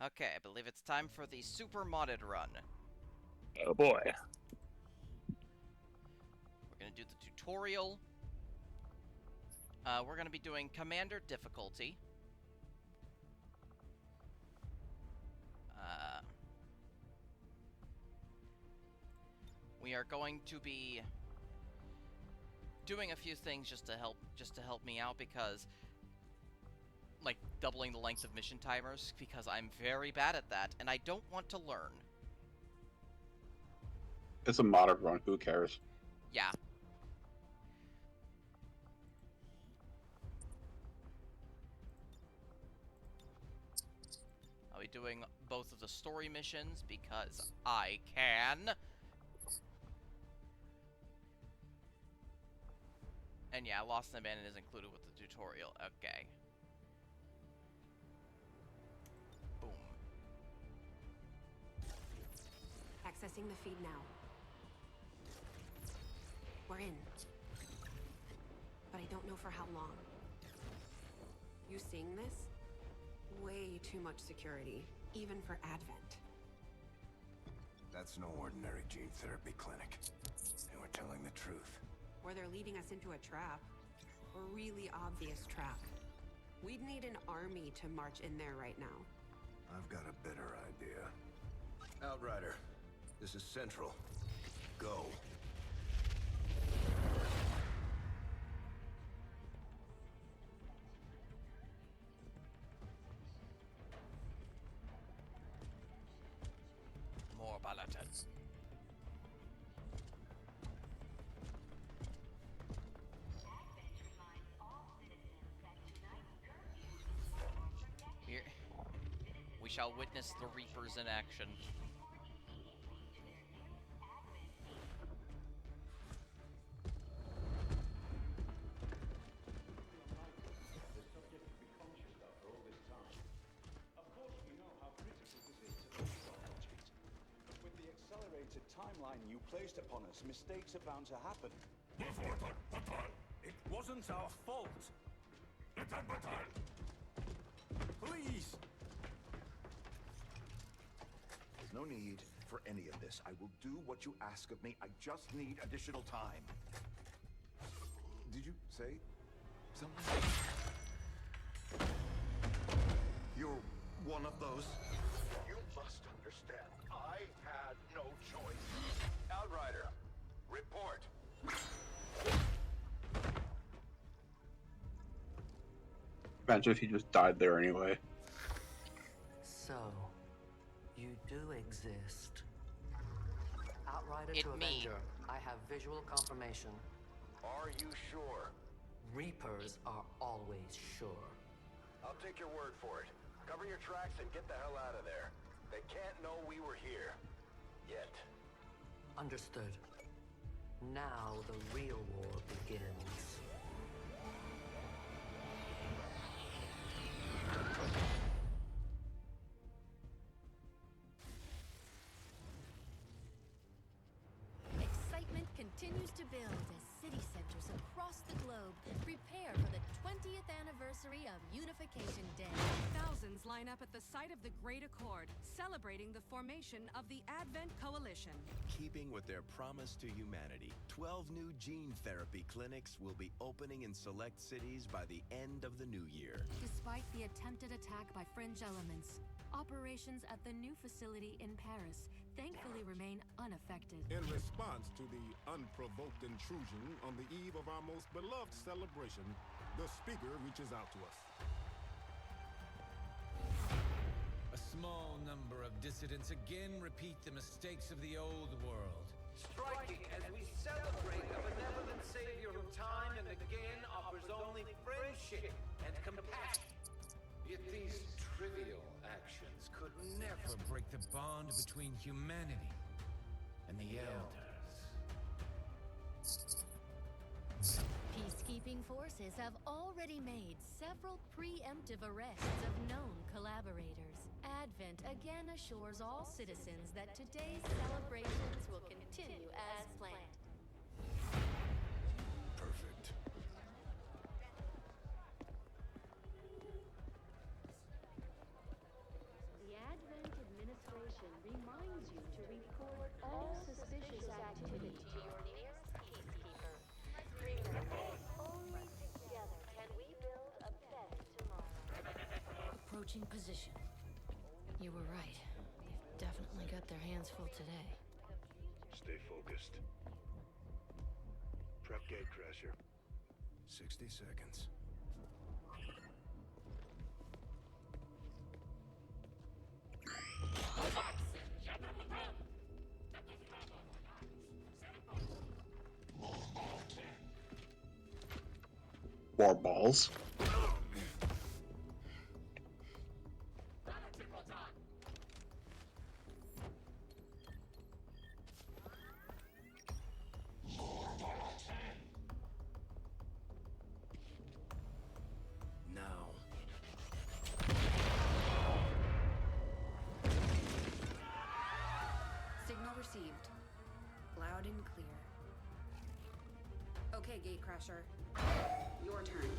Okay, I believe it's time for the super modded run. Oh boy. We're gonna do the tutorial. We're gonna be doing Commander difficulty. We are going to be doing a few things just to help me out, because like doubling the length of mission timers, because I'm very bad at that and I don't want to learn. It's a modded run, who cares? Yeah. I'll be doing both of the story missions because I can. And yeah, Lost and Abandoned is included with the tutorial. Okay. Boom. Accessing the feed now. We're in. But I don't know for how long. You seeing this? Way too much security, even for Advent. That's no ordinary gene therapy clinic. They were telling the truth. Or they're leading us into a trap. A really obvious trap. We'd need an army to march in there right now. I've got a better idea. Outrider, this is Central. Go. More bulletins. Here, we shall witness the Reapers in action. With the accelerated timeline you placed upon us, mistakes are bound to happen. It wasn't our fault. Please! There's no need for any of this. I will do what you ask of me. I just need additional time. Did you say something? You're one of those? You must understand. I had no choice. Outrider, report. Imagine if he just died there anyway. So, you do exist. Outrider It to me. Avenger, I have visual confirmation. Are you sure? Reapers are always sure. I'll take your word for it. Cover your tracks and get the hell out of there. They can't know we were here. Yet. Understood. Now the real war begins. Excitement continues to build as city centers across the globe prepare for the 20th anniversary of Unification Day. Thousands line up at the site of the Great Accord, celebrating the formation of the Advent Coalition. Keeping with their promise to humanity, 12 new gene therapy clinics will be opening in select cities by the end of the new year. Despite the attempted attack by fringe elements, operations at the new facility in Paris thankfully remain unaffected. In response to the unprovoked intrusion on the eve of our most beloved celebration, the speaker reaches out to us. A small number of dissidents again repeat the mistakes of the old world. Striking as we celebrate a benevolent savior who time and again offers only friendship and compassion. Yet these trivial actions could never Break the bond between humanity and the Elders. Peacekeeping forces have already made several preemptive arrests of known collaborators. Advent again assures all citizens that today's celebrations will continue as planned. Perfect. The this activity to your nearest peacekeeper. Remember, only together can we build a better tomorrow. Approaching position. You were right. They've definitely got their hands full today. Stay focused. Prep gate crasher. 60 seconds. More balls. Now. Signal received. Loud and clear. Okay, Gatecrasher. Your turn.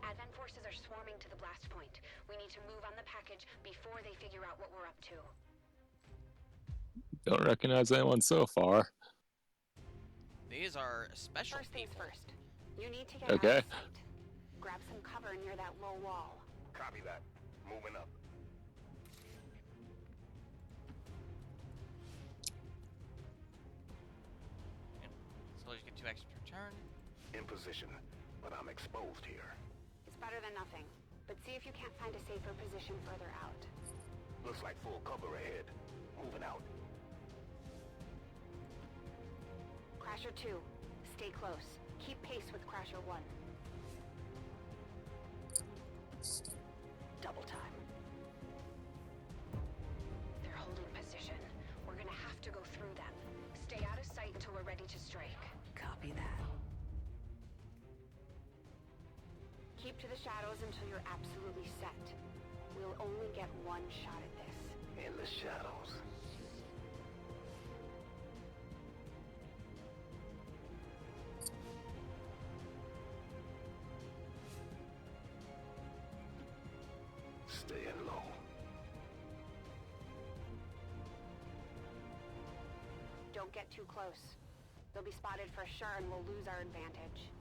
Advent forces are swarming to the blast point. We need to move on the package before they figure out what we're up to. Don't recognize anyone so far. These are special First things people. first. You need to get Okay. out of sight. Grab some cover near that low wall. Copy that. Moving up. So you get 2 extra turn. In position, but I'm exposed here. It's better than nothing. But see if you can't find a safer position further out. Looks like full cover ahead. Moving out. Crasher 2, stay close. Keep pace with Crasher 1. Double time. They're holding position. We're gonna have to go through them. Stay out of sight until we're ready to strike. Copy that. Keep to the shadows until you're absolutely set. We'll only get one shot at this. In the shadows. Staying low. Don't get too close. They'll be spotted for sure and we'll lose our advantage.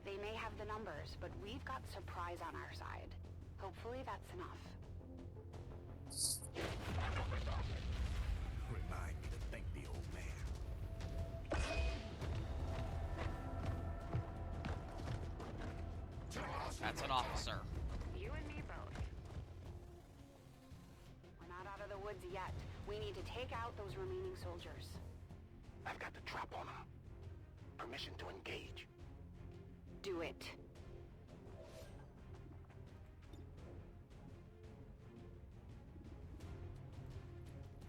They may have the numbers, but we've got surprise on our side. Hopefully that's enough. Remind me to thank the old man. That's an officer. You and me both. We're not out of the woods yet. We need to take out those remaining soldiers. I've got the trap on them. Permission to engage. Do it.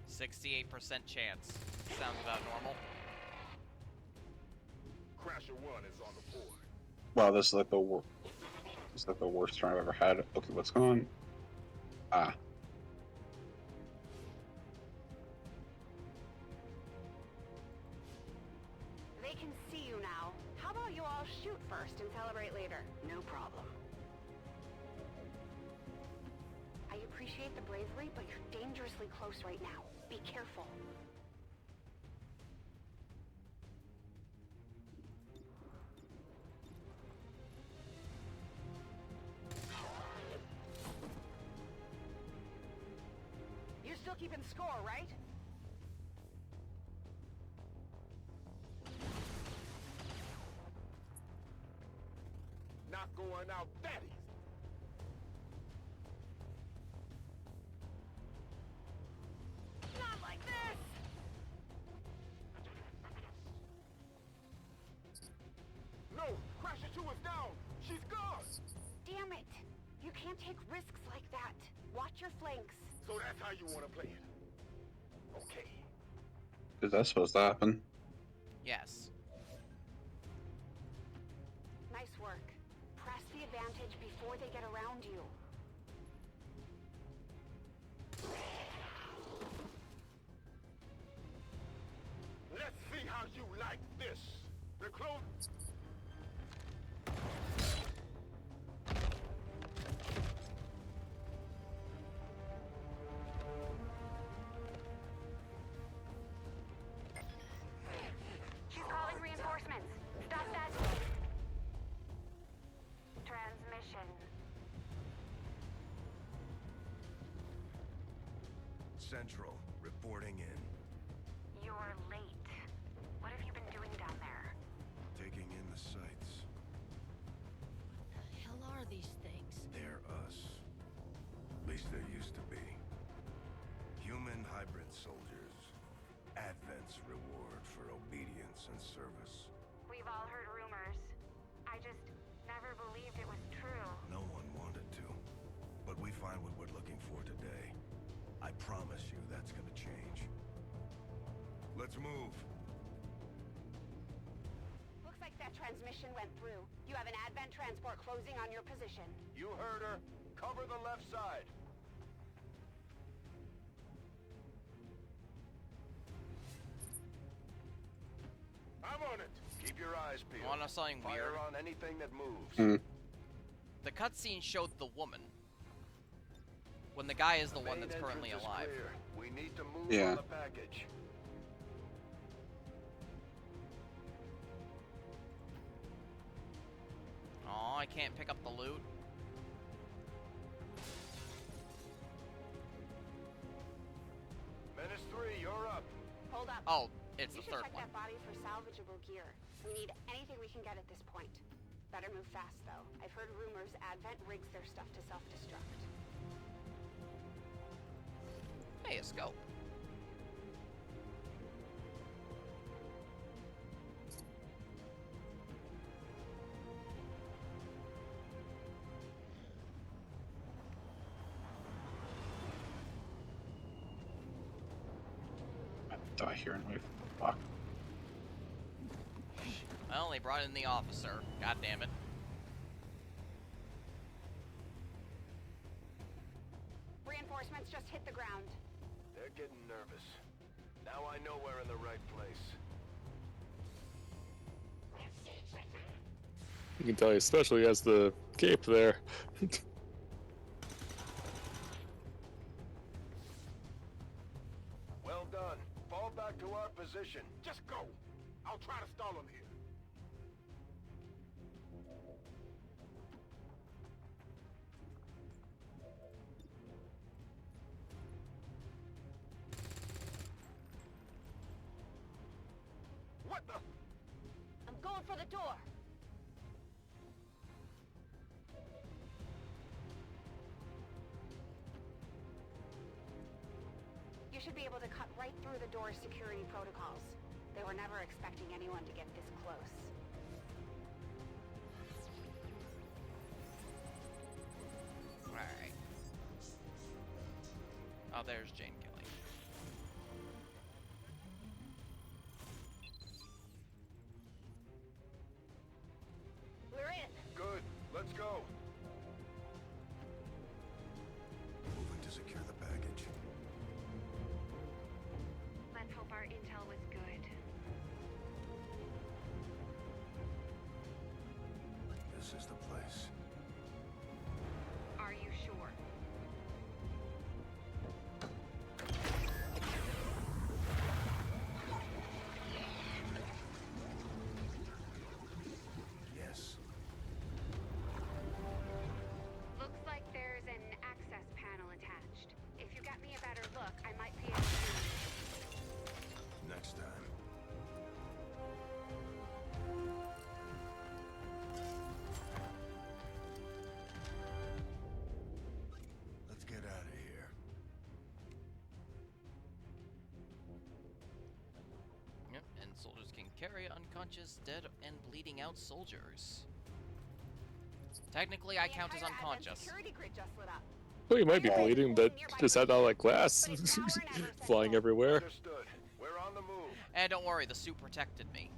%68% chance. Sounds about normal. Crasher 1 is on the board. Wow, this is like the worst turn I've ever had. Okay, what's going on? Ah. They can see you now. How about you all shoot first and celebrate later? No problem. I appreciate the bravery, but you're dangerously close right now. Be careful. You're still keeping score, right? Not going out that easy. Not like this! No! Crasher 2 is down! She's gone! Damn it! You can't take risks like that. Watch your flanks. So that's how you want to play it. Okay. Is that supposed to happen? Yes. Nice work. Press the advantage before they get around you. Let's see how you like this. The clone. She's calling reinforcements. Stop that. Transmission. Central, reporting in. You're late. What have you been doing down there? Taking in the sights. The hell are these things? They're us. At least there used to be. Human hybrid soldiers. Advent's reward for obedience and service. We've all heard rumors. I just never believed it was true. No one wanted to. But we find what we're looking for today. I promise you that's gonna change. Let's move. Looks like that transmission went through. You have an Advent transport closing on your position. You heard her. Cover the left side. I'm on it. Keep your eyes peeled. Wanna know something Fire weird? on anything that moves. The cutscene showed the woman. When the guy is the one Main that's currently entrance is alive. clear. We need to move Yeah. on the package. Aw, I can't pick up the loot. Menace 3, you're up. Hold up. Oh, it's You the should third check one. that body for salvageable gear. We need anything we can get at this point. Better move fast, though. I've heard rumors Advent rigs their stuff to self-destruct. Hey, a scope. Die here and wait. Fuck. Well, they brought in the officer. God damn it. Reinforcements just hit the ground. They're getting nervous. Now I know we're in the right place. You can tell he especially has the cape there. Well done. Fall back to our position. Just go. I'll try to stall him here. What the? I'm going for the door. You should be able to cut right through the door's security protocols. They were never expecting anyone to get this close. Alright. Oh, there's Jane Kelly. We're in. Good. Let's go. Moving to secure the package. Let's hope our intel was good. This is the place. Are you sure? Yes. Looks like there's an access panel attached. If you got me a better look, I might be able to... Next time. Let's get out of here. Yep, and soldiers can carry unconscious, dead, and bleeding out soldiers. Technically, I count as The entire Advent unconscious. security grid just lit up. Well, you might be Well, bleeding, but just had all that glass flying everywhere. Understood. We're on the move. And don't worry, the suit protected me.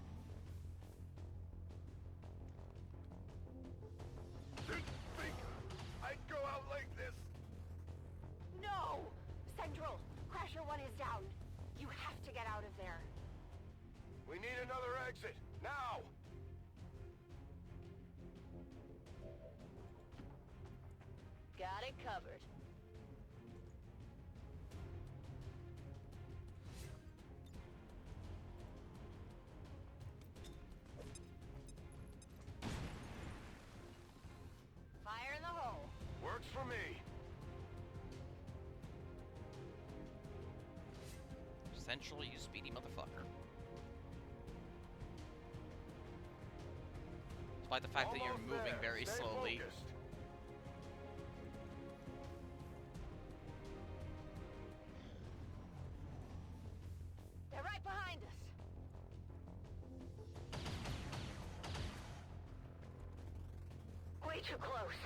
Didn't think I'd go out like this. No! Central, Crasher 1 is down. You have to get out of there. We need another exit, now! Got it covered. Fire in the hole. Works for me. Essentially, you speedy motherfucker. Despite the fact that you're Almost moving there. very Stay slowly. focused. They're right behind us. Way too close.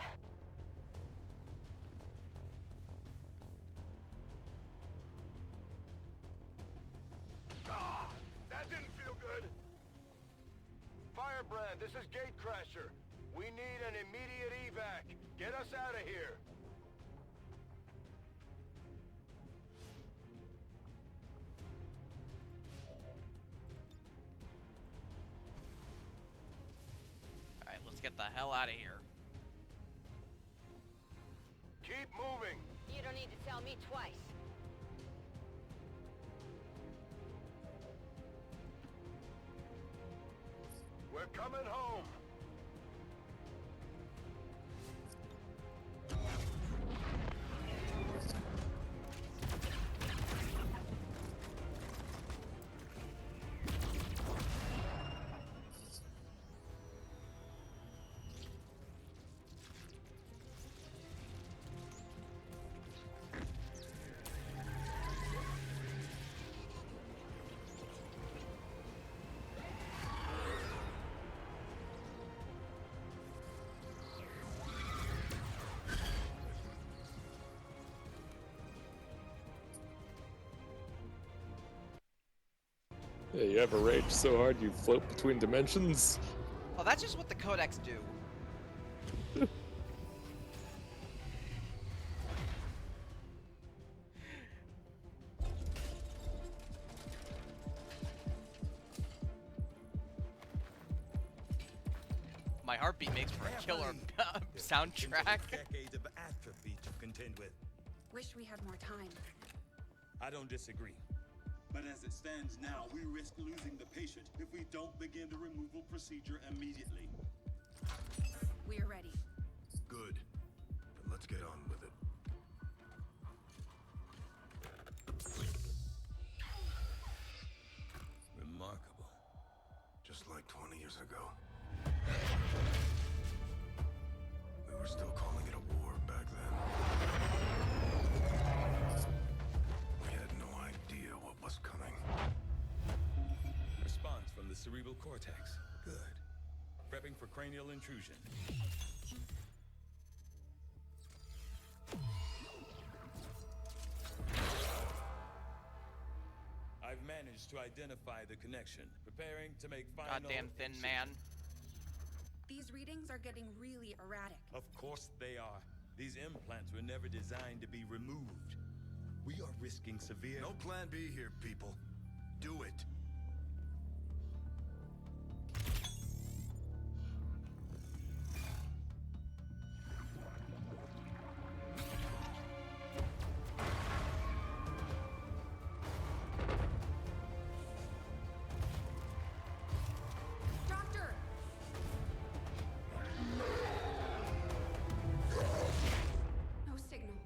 Ah, that didn't feel good. Firebrand, this is Gatecrasher. We need an immediate evac. Get us out of here. Alright, let's get the hell out of here. Keep moving. You don't need to tell me twice. We're coming home. Yeah, you ever rage so hard you float between dimensions? Oh, that's just what the codex do. My heartbeat makes for a killer soundtrack. Decades of atrophy to contend with. Wish we had more time. I don't disagree. But as it stands now, we risk losing the patient if we don't begin the removal procedure immediately. We're ready. Good. Then let's get on with it. Remarkable. Just like 20 years ago. We were still calling it a war back then. We had no idea what was coming. Response from the cerebral cortex. Good. Prepping for cranial intrusion. I've managed to identify the connection. Preparing to make final... Goddamn thin man. These readings are getting really erratic. Of course they are. These implants were never designed to be removed. We are risking severe... No plan B here, people. Do it. Doctor! No signal.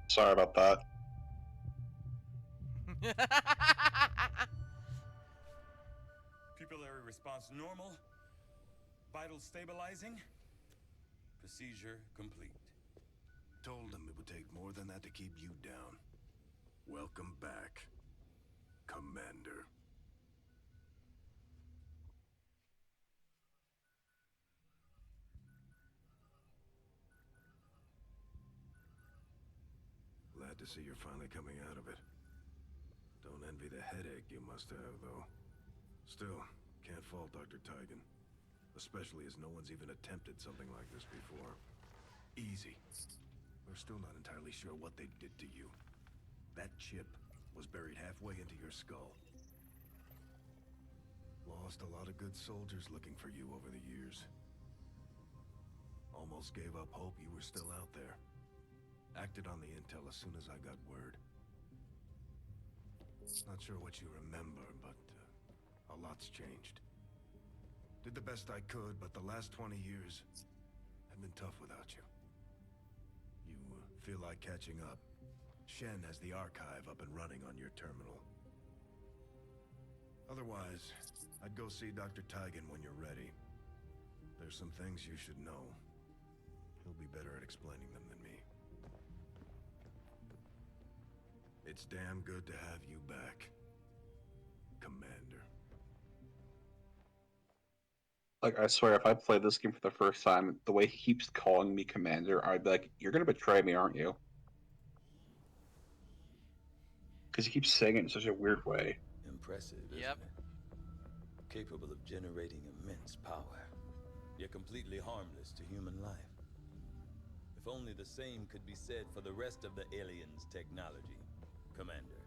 Sorry about that. Pupillary response normal. Vital stabilizing. Procedure complete. Told them it would take more than that to keep you down. Welcome back, Commander. glad to see you're finally coming out of it. Don't envy the headache you must have, though. Still, can't fault Dr. Tigan. Especially as no one's even attempted something like this before. Easy. We're still not entirely sure what they did to you. That chip was buried halfway into your skull. Lost a lot of good soldiers looking for you over the years. Almost gave up hope you were still out there. Acted on the intel as soon as I got word. Not sure what you remember, but a lot's changed. Did the best I could, but the last 20 years have been tough without you. You feel like catching up. Shen has the archive up and running on your terminal. Otherwise, I'd go see Dr. Tigan when you're ready. There's some things you should know. He'll be better at explaining them than me. It's damn good to have you back, Commander. Like, I swear, if I played this game for the first time, the way he keeps calling me Commander, I'd be like, you're gonna betray me, aren't you? Because he keeps saying it in such a weird way. Impressive, isn't it? Capable of generating immense power, yet completely harmless to human life. If only the same could be said for the rest of the aliens' technology, Commander.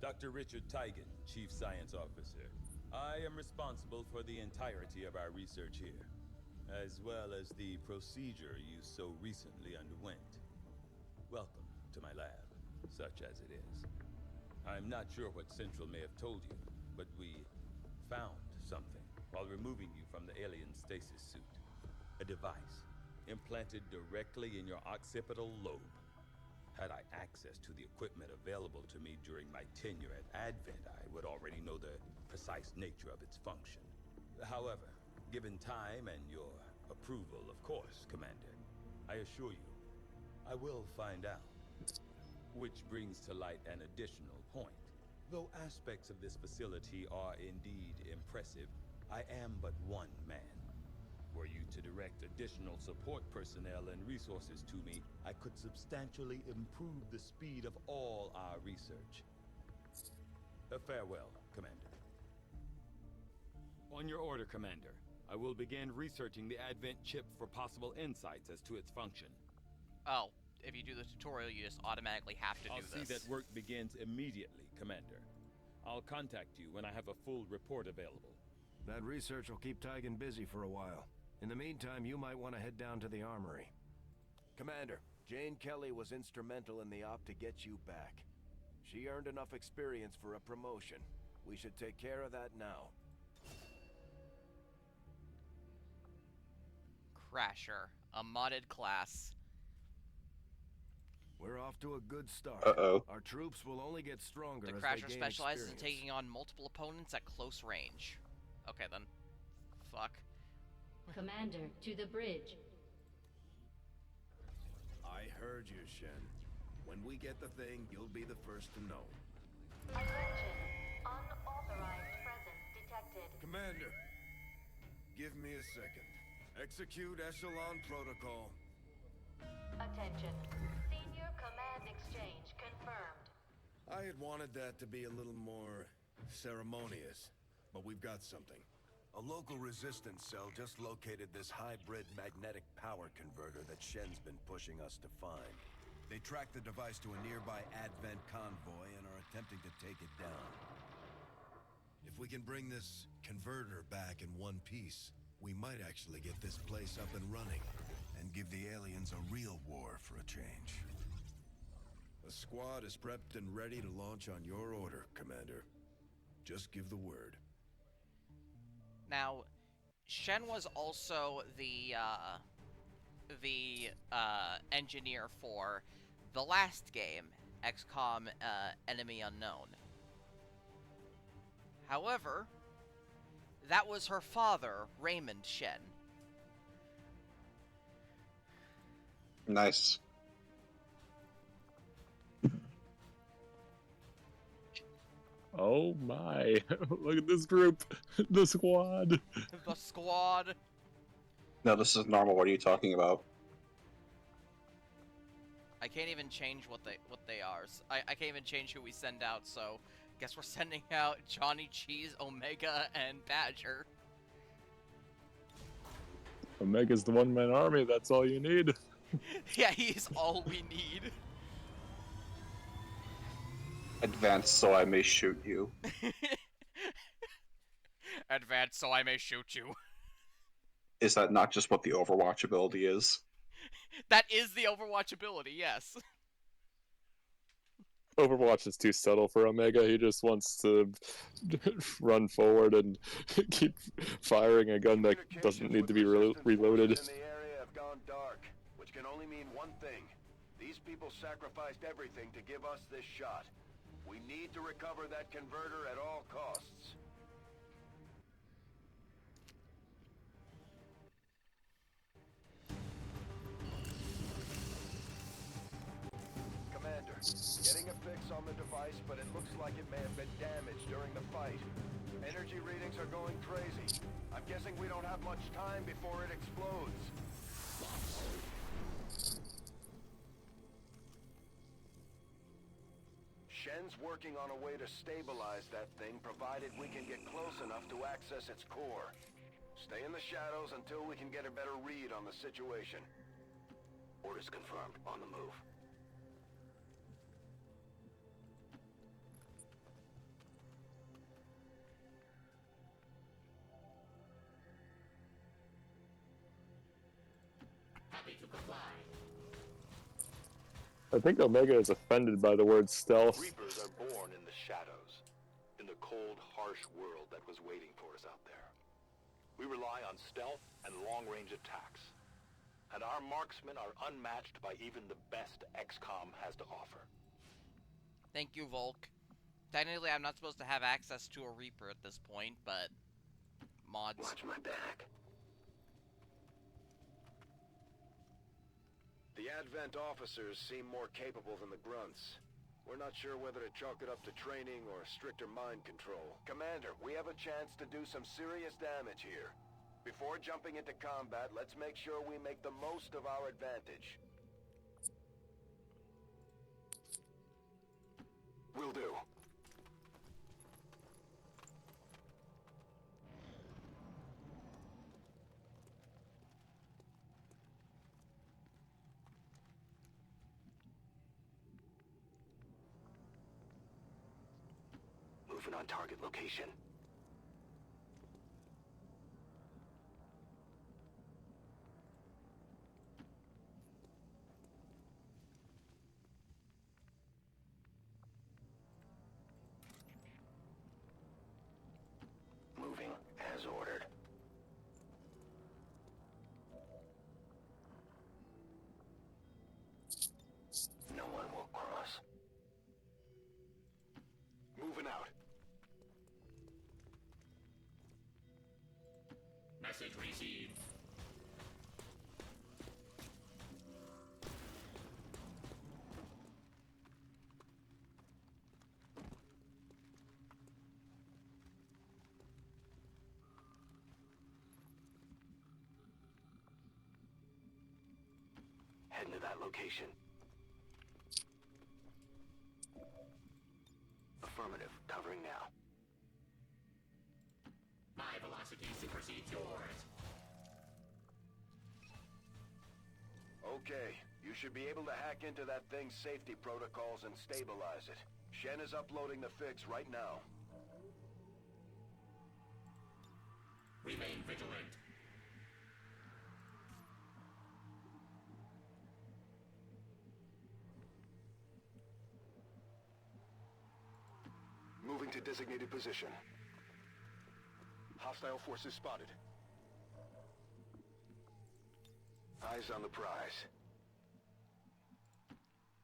Dr. Richard Tigan, Chief Science Officer. I am responsible for the entirety of our research here, as well as the procedure you so recently underwent. Welcome to my lab, such as it is. I'm not sure what Central may have told you, but we found something while removing you from the alien stasis suit. A device implanted directly in your occipital lobe. Had I access to the equipment available to me during my tenure at Advent, I would already know the precise nature of its function. However, given time and your approval, of course, Commander, I assure you, I will find out. Which brings to light an additional point. Though aspects of this facility are indeed impressive, I am but one man. Were you to direct additional support personnel and resources to me, I could substantially improve the speed of all our research. Farewell, Commander. On your order, Commander. I will begin researching the Advent chip for possible insights as to its function. Oh, if you do the tutorial, you just automatically have to do this. I'll see that work begins immediately, Commander. I'll contact you when I have a full report available. That research will keep Tigan busy for a while. In the meantime, you might want to head down to the armory. Commander, Jane Kelly was instrumental in the op to get you back. She earned enough experience for a promotion. We should take care of that now. Crasher, a modded class. We're off to a good start. Uh-oh. Our troops will only get stronger The as Crasher they gain specializes in experience. taking on multiple opponents at close range. Okay then. Fuck. Commander, to the bridge. I heard you, Shen. When we get the thing, you'll be the first to know. Attention. Unauthorized presence detected. Commander, give me a second. Execute Echelon Protocol. Attention. Senior command exchange confirmed. I had wanted that to be a little more ceremonious, but we've got something. A local resistance cell just located this hybrid magnetic power converter that Shen's been pushing us to find. They tracked the device to a nearby Advent convoy and are attempting to take it down. If we can bring this converter back in one piece, we might actually get this place up and running and give the aliens a real war for a change. The squad is prepped and ready to launch on your order, Commander. Just give the word. Now, Shen was also the engineer for the last game, XCOM Enemy Unknown. However, that was her father, Raymond Shen. Nice. Oh my. Look at this group. The squad. The squad. No, this is normal. What are you talking about? I can't even change what they are. I can't even change who we send out, so guess we're sending out Johnny Cheese, Omega, and Badger. Omega's the one-man army, that's all you need. Yeah, he's all we need. Advance so I may shoot you. Advance so I may shoot you. Is that not just what the Overwatch ability is? That is the Overwatch ability, yes. Overwatch is too subtle for Omega. He just wants to run forward and keep firing a gun that doesn't need to be reloaded. In the area have gone dark, which can only mean one thing. These people sacrificed everything to give us this shot. We need to recover that converter at all costs. Commander, getting a fix on the device, but it looks like it may have been damaged during the fight. Energy readings are going crazy. I'm guessing we don't have much time before it explodes. Shen's working on a way to stabilize that thing, provided we can get close enough to access its core. Stay in the shadows until we can get a better read on the situation. Orders confirmed. On the move. Happy to comply. I think Omega is offended by the word stealth. Reapers are born in the shadows, in the cold, harsh world that was waiting for us out there. We rely on stealth and long-range attacks, and our marksmen are unmatched by even the best XCOM has to offer. Thank you, Volk. Technically, I'm not supposed to have access to a Reaper at this point, but mods. Watch my back. The Advent officers seem more capable than the grunts. We're not sure whether to chalk it up to training or stricter mind control. Commander, we have a chance to do some serious damage here. Before jumping into combat, let's make sure we make the most of our advantage. Will do. Moving on target location. Moving as ordered. No one will cross. Moving out. Message received. Heading to that location. Affirmative. Covering now. My velocity supersedes yours. Okay, you should be able to hack into that thing's safety protocols and stabilize it. Shen is uploading the fix right now. Remain vigilant. Moving to designated position. Hostile forces spotted. Eyes on the prize.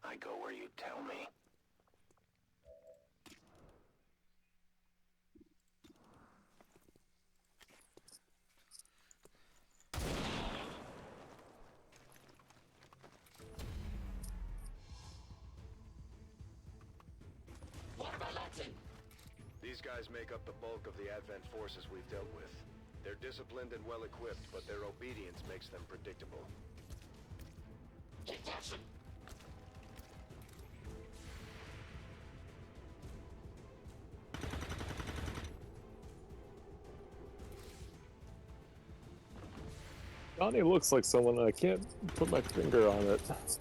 I go where you tell me. What about Latin? These guys make up the bulk of the Advent forces we've dealt with. They're disciplined and well-equipped, but their obedience makes them predictable. Take action. Johnny looks like someone, I can't put my finger on it. That's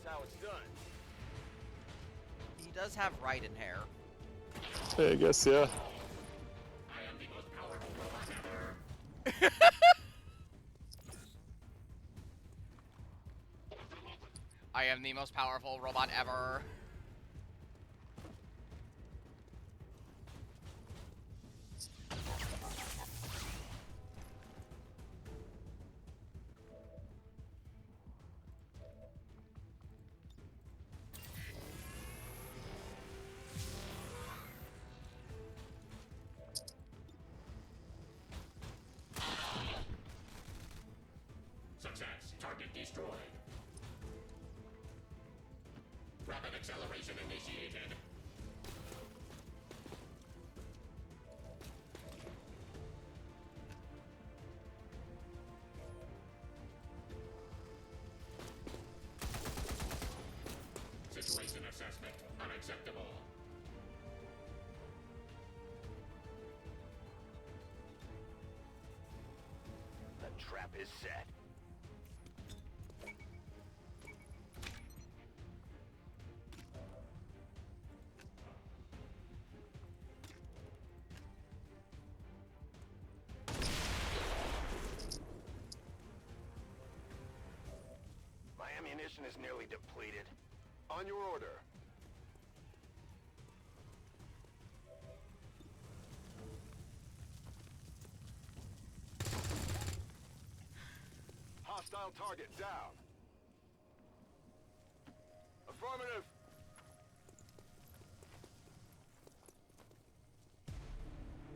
how it's done. He does have Raiden hair. Yeah, I guess, yeah. I am the most powerful robot ever. I am the most powerful robot ever. Success. Target destroyed. Rapid acceleration initiated. Situation assessment unacceptable. The trap is set. My ammunition is nearly depleted. On your order. Hostile target down. Affirmative.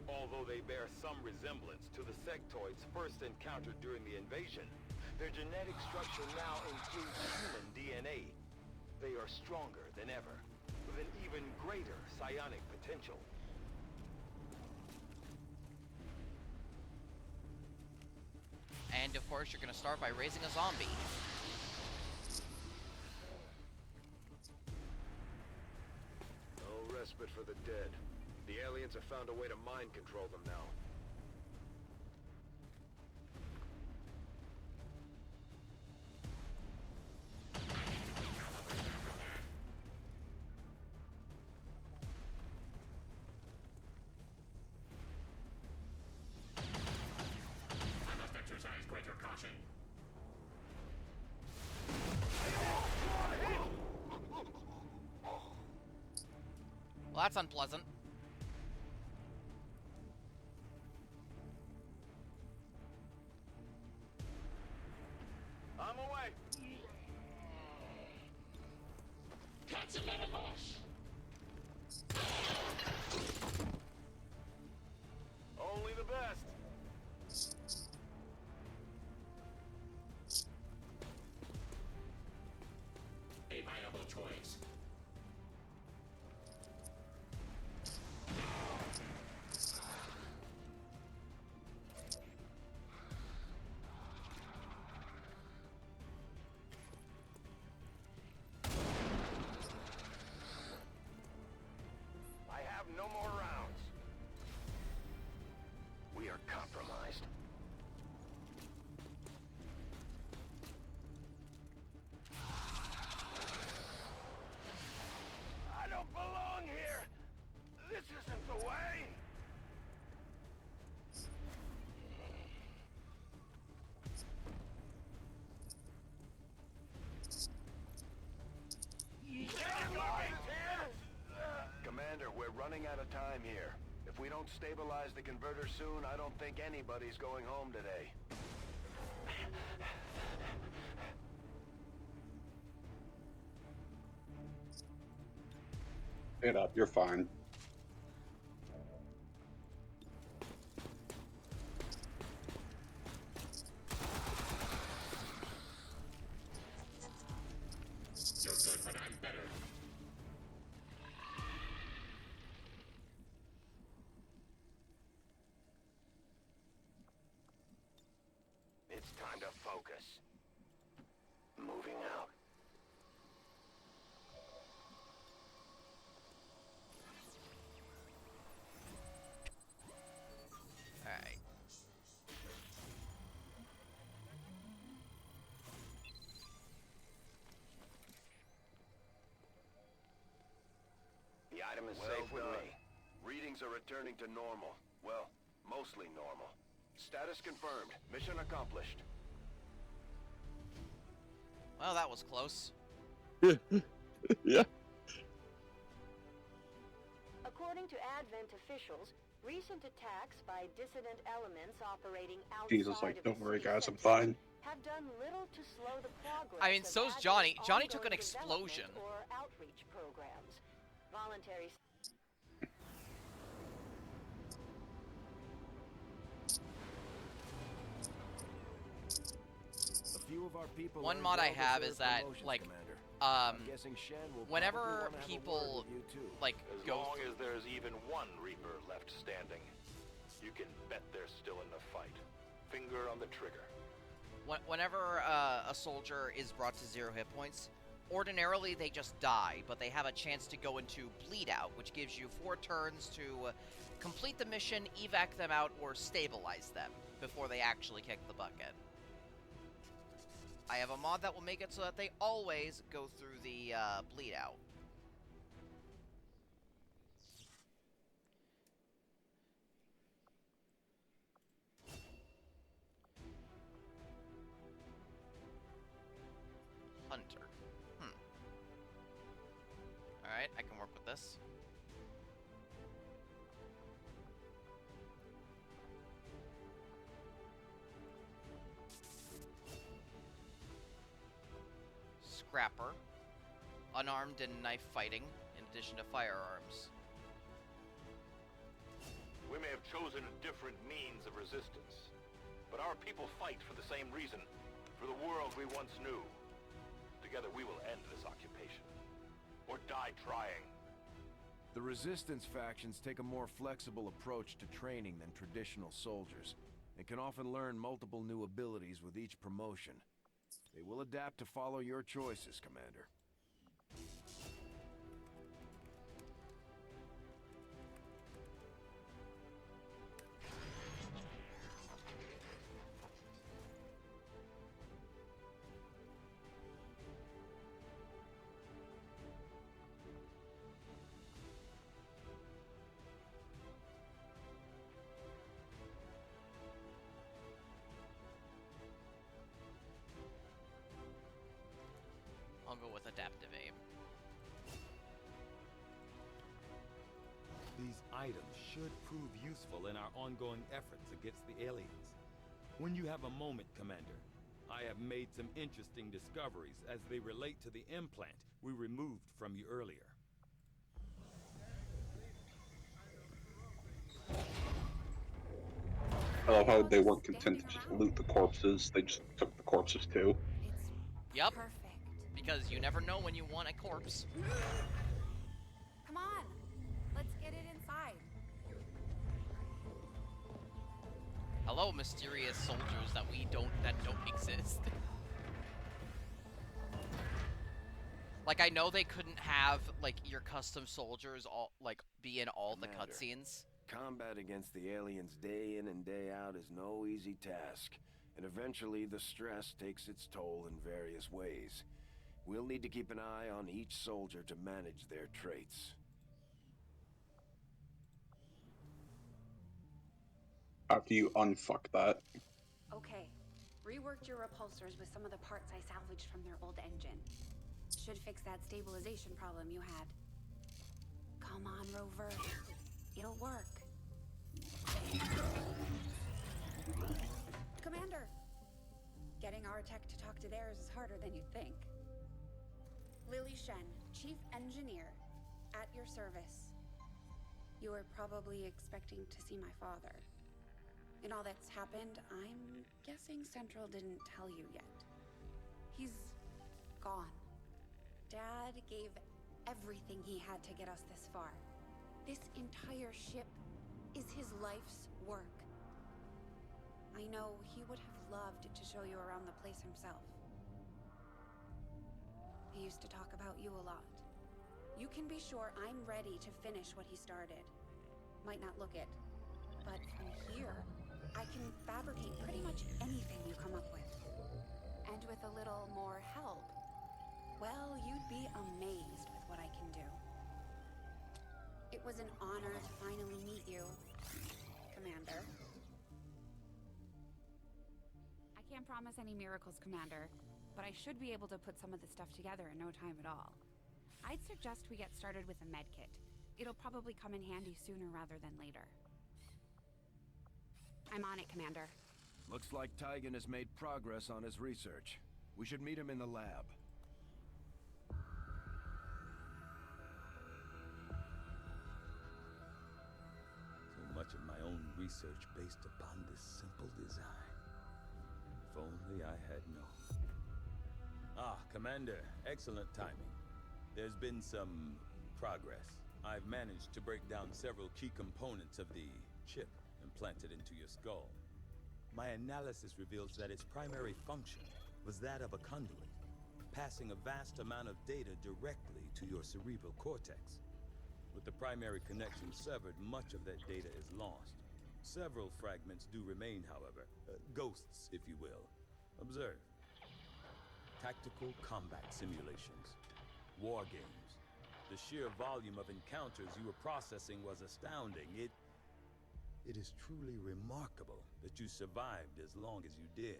Although they bear some resemblance to the sectoids first encountered during the invasion, their genetic structure now includes human DNA. They are stronger than ever, with an even greater psionic potential. And of course, you're gonna start by raising a zombie. No respite for the dead. The aliens have found a way to mind control them now. I must exercise greater caution. Well, that's unpleasant. I'm away. Only the best. A viable choice. I have no more rounds. We are compromised. I don't belong here. This isn't the way. Commander, we're running out of time here. If we don't stabilize the converter soon, I don't think anybody's going home today. Get up, you're fine. You're good, but I'm better. It's time to focus. Moving out. Alright. is safe with me. Readings are returning to normal. Well, mostly normal. Status confirmed. Mission accomplished. Well, that was close. Yeah. According to Advent officials, recent attacks by dissident elements operating outside Jesus, like, of don't the worry, city guys, I'm centers fine. have done little to slow the progress. I mean, of so's Advent's Johnny. Johnny took an ongoing explosion. development or outreach programs. Voluntary. A few of our people One earned mod I have well-deserved is that, promotions, like, Commander. I'm guessing Shen will probably whenever wanna have a word people, with you too. like, As go long as there's even one Reaper left standing, you can bet they're still in the fight. Finger on the trigger. Whenever a soldier is brought to 0 hit points, ordinarily they just die, but they have a chance to go into bleed out, which gives you 4 turns to complete the mission, evac them out, or stabilize them before they actually kick the bucket. I have a mod that will make it so that they always go through the bleed out. Hunter. Alright, I can work with this. Scrapper. Unarmed and knife fighting, in addition to firearms. We may have chosen a different means of resistance, but our people fight for the same reason, for the world we once knew. Together we will end this occupation, or die trying. The Resistance factions take a more flexible approach to training than traditional soldiers, and can often learn multiple new abilities with each promotion. They will adapt to follow your choices, Commander. I'll go with adaptive aim. These items should prove useful in our ongoing efforts against the aliens. When you have a moment, Commander, I have made some interesting discoveries as they relate to the implant we removed from you earlier. I love how they weren't content to just loot the corpses, they just took the corpses too. Yep. Because you never know when you want a corpse. Come on, let's get it inside. Hello, mysterious soldiers that don't exist. Like, I know they couldn't have, like, your custom soldiers all, like, be in all the cutscenes. Combat against the aliens day in and day out is no easy task, and eventually the stress takes its toll in various ways. We'll need to keep an eye on each soldier to manage their traits. After you unfuck that. Okay, reworked your repulsors with some of the parts I salvaged from their old engine. Should fix that stabilization problem you had. Come on, Rover. It'll work. Commander! Getting our tech to talk to theirs is harder than you'd think. Lily Shen, Chief Engineer, at your service. You were probably expecting to see my father. In all that's happened, I'm guessing Central didn't tell you yet. He's gone. Dad gave everything he had to get us this far. This entire ship is his life's work. I know he would have loved to show you around the place himself. He used to talk about you a lot. You can be sure I'm ready to finish what he started. Might not look it, but from here, I can fabricate pretty much anything you come up with. And with a little more help, well, you'd be amazed with what I can do. It was an honor to finally meet you, Commander. I can't promise any miracles, Commander, but I should be able to put some of the stuff together in no time at all. I'd suggest we get started with a medkit. It'll probably come in handy sooner rather than later. I'm on it, Commander. Looks like Tygan has made progress on his research. We should meet him in the lab. So much of my own research based upon this simple design. If only I had known. Ah, Commander, excellent timing. There's been some progress. I've managed to break down several key components of the chip implanted into your skull. My analysis reveals that its primary function was that of a conduit, passing a vast amount of data directly to your cerebral cortex. With the primary connection severed, much of that data is lost. Several fragments do remain, however. Ghosts, if you will. Observe. Tactical combat simulations. War games. The sheer volume of encounters you were processing was astounding. It is truly remarkable that you survived as long as you did.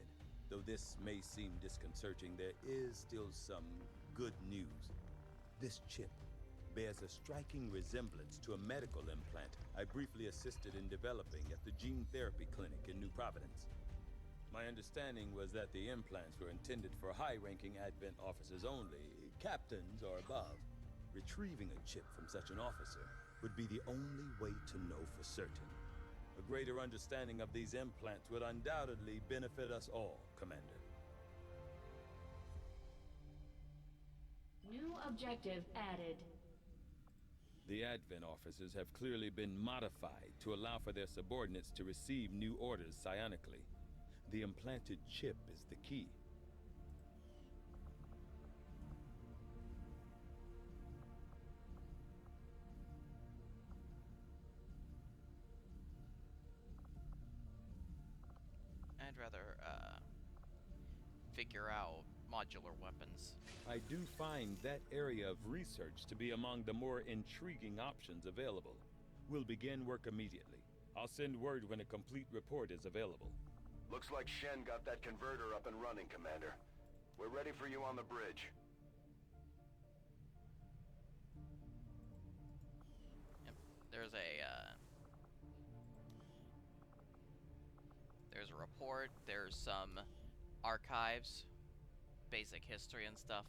Though this may seem disconcerting, there is still some good news. This chip bears a striking resemblance to a medical implant I briefly assisted in developing at the gene therapy clinic in New Providence. My understanding was that the implants were intended for high-ranking Advent officers only, captains or above. Retrieving a chip from such an officer would be the only way to know for certain. A greater understanding of these implants would undoubtedly benefit us all, Commander. New objective added. The Advent officers have clearly been modified to allow for their subordinates to receive new orders psionically. The implanted chip is the key. I'd rather, figure out modular weapons. I do find that area of research to be among the more intriguing options available. We'll begin work immediately. I'll send word when a complete report is available. Looks like Shen got that converter up and running, Commander. We're ready for you on the bridge. Yep. There's a report, there's some archives, basic history and stuff.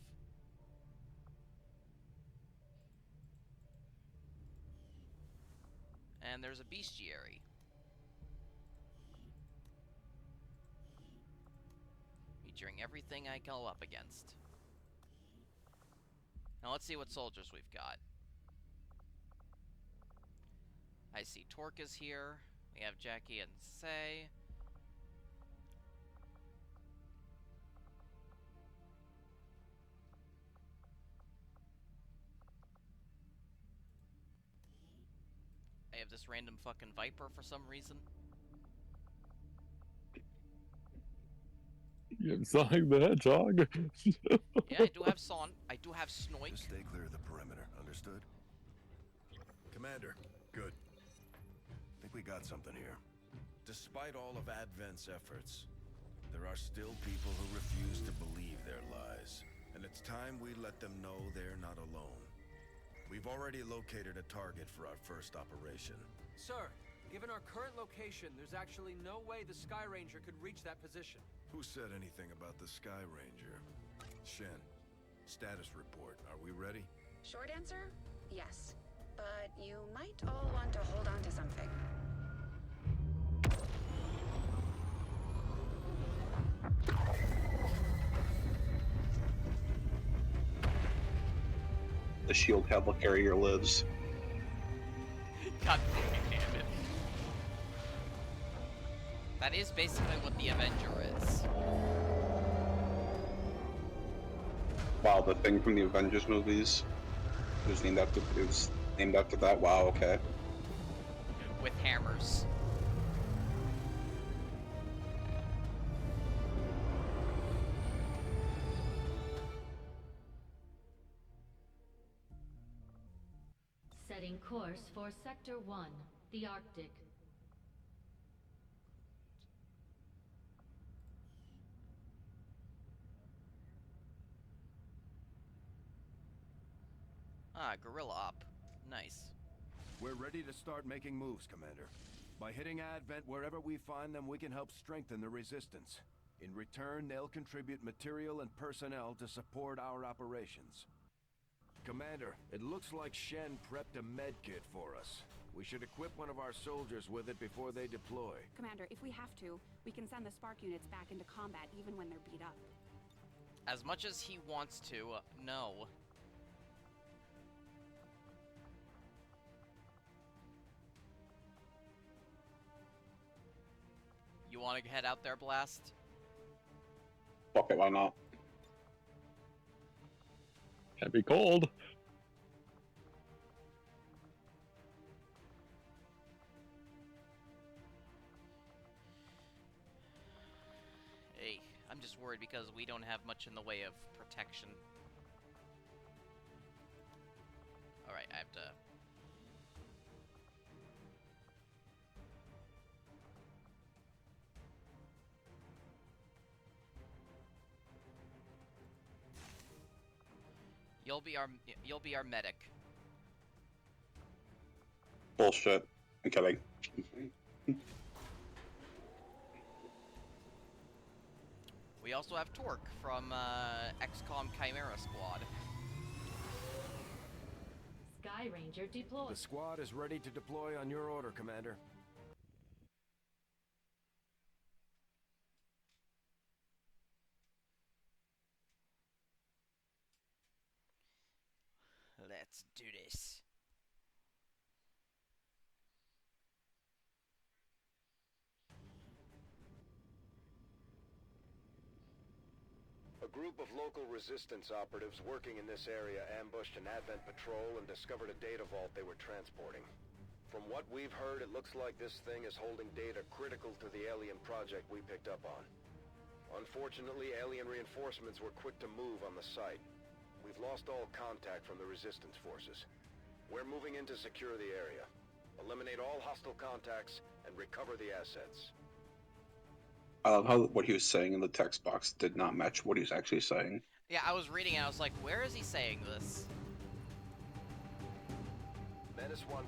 And there's a bestiary. Featuring everything I go up against. Now let's see what soldiers we've got. I see Torque is here. We have Jackie and Say. I have this random fucking Viper for some reason. You have Sonic the Hedgehog. Yeah, I do have Son. I do have Snoik. Just stay clear of the perimeter, understood? Commander, good. Think we got something here. Despite all of Advent's efforts, there are still people who refuse to believe their lies. And it's time we let them know they're not alone. We've already located a target for our first operation. Sir, given our current location, there's actually no way the Sky Ranger could reach that position. Who said anything about the Sky Ranger? Shen, status report. Are we ready? Short answer, yes. But you might all want to hold on to something. The shield helicarrier lives. God fucking damn it. That is basically what the Avenger is. Wow, the thing from the Avengers movies was named after that. Wow, okay. With hammers. Setting course for Sector 1, the Arctic. Ah, Gorilla Op. Nice. We're ready to start making moves, Commander. By hitting Advent wherever we find them, we can help strengthen the Resistance. In return, they'll contribute material and personnel to support our operations. Commander, it looks like Shen prepped a med kit for us. We should equip one of our soldiers with it before they deploy. Commander, if we have to, we can send the Spark units back into combat even when they're beat up. As much as he wants to, no. You want to head out there, Blast? Fuck it, why not? Can't be cold. Hey, I'm just worried because we don't have much in the way of protection. Alright, I have to... You'll be our medic. Bullshit. I'm kidding. We also have Torque from XCOM Chimera Squad. Sky Ranger deployed. The squad is ready to deploy on your order, Commander. Let's do this. A group of local resistance operatives working in this area ambushed an Advent patrol and discovered a data vault they were transporting. From what we've heard, it looks like this thing is holding data critical to the alien project we picked up on. Unfortunately, alien reinforcements were quick to move on the site. We've lost all contact from the resistance forces. We're moving in to secure the area. Eliminate all hostile contacts and recover the assets. I love how what he was saying in the text box did not match what he was actually saying. Yeah, I was reading and I was like, where is he saying this? Menace 1-5,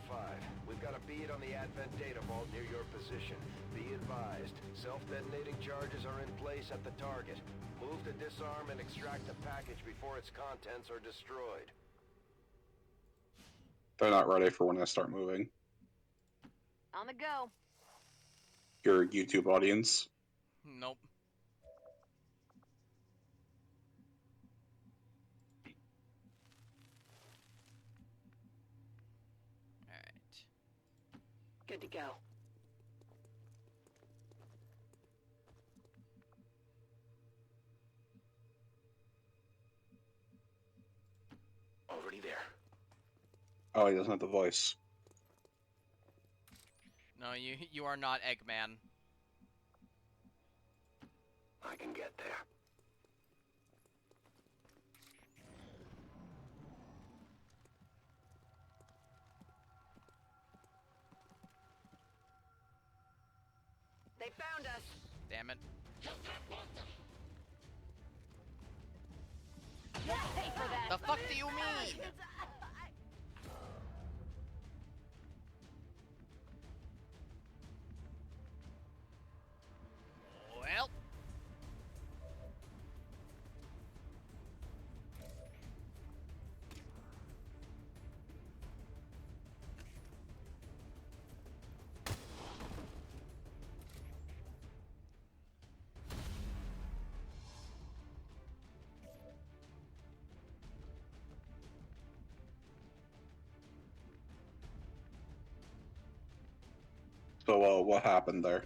we've got a bead on the Advent data vault near your position. Be advised, self-detonating charges are in place at the target. Move to disarm and extract the package before its contents are destroyed. They're not ready for when I start moving. On the go. Your YouTube audience. Nope. Alright. Good to go. Already there. Oh, he doesn't have the voice. No, you are not Eggman. I can get there. They found us. Damn it. Pay for that. The fuck do you mean? Well. So, what happened there?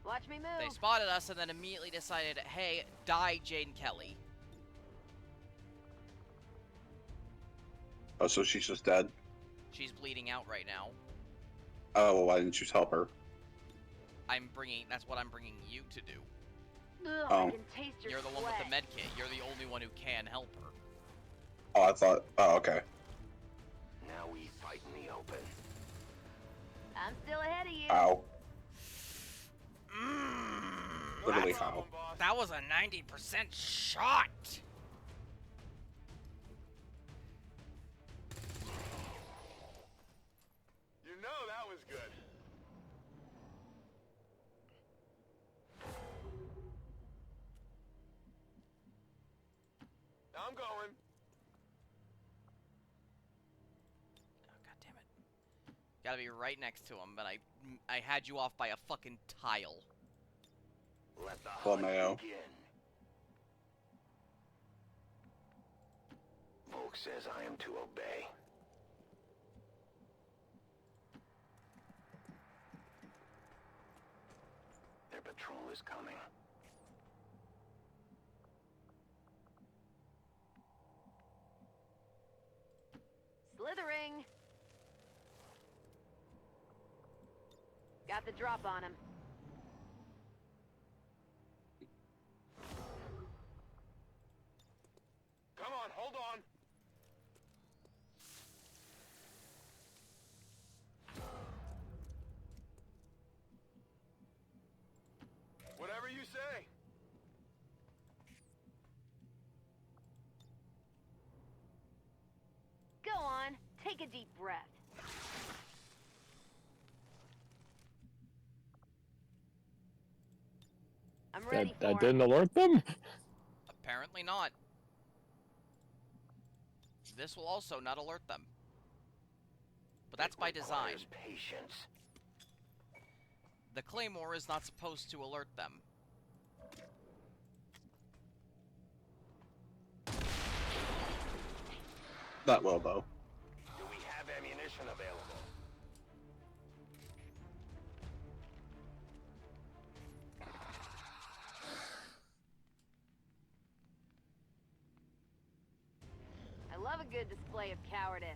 Watch me move. They spotted us and then immediately decided, hey, die Jane Kelly. Oh, so she's just dead? She's bleeding out right now. Oh, well, why didn't you help her? That's what I'm bringing you to do. Ugh, Oh. I can taste your You're the one with the sweat. med kit. You're the only one who can help her. Oh, I thought... Oh, okay. Now we fight in I'm still ahead of you. Ow. Literally how? That was a 90% shot. You know that was good. I'm going. Gotta be right next to him, but I had you off by a fucking tile. Let the Well, hunt Mayo. begin. Volk says I am to obey. Their patrol is coming. Slithering. Got the drop on him. Come on, hold on. Whatever you say. Go on, take a deep breath. I'm ready for I him. didn't alert them? Apparently not. This will also not alert them. But that's by design. Patience. The Claymore is not supposed to alert them. Not well, though. Do we have ammunition available? I love a good display of cowardice.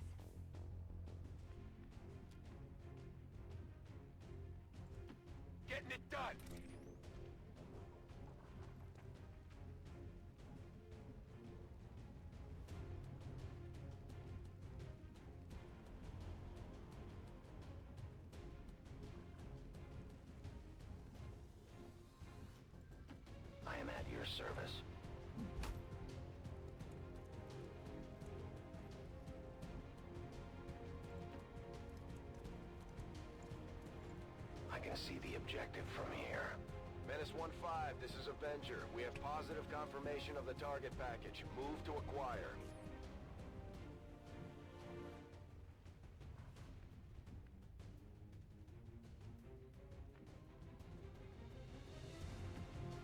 Getting it done. I am at your service. I can see the objective from here. Menace 1-5, this is Avenger. We have positive confirmation of the target package. Move to acquire.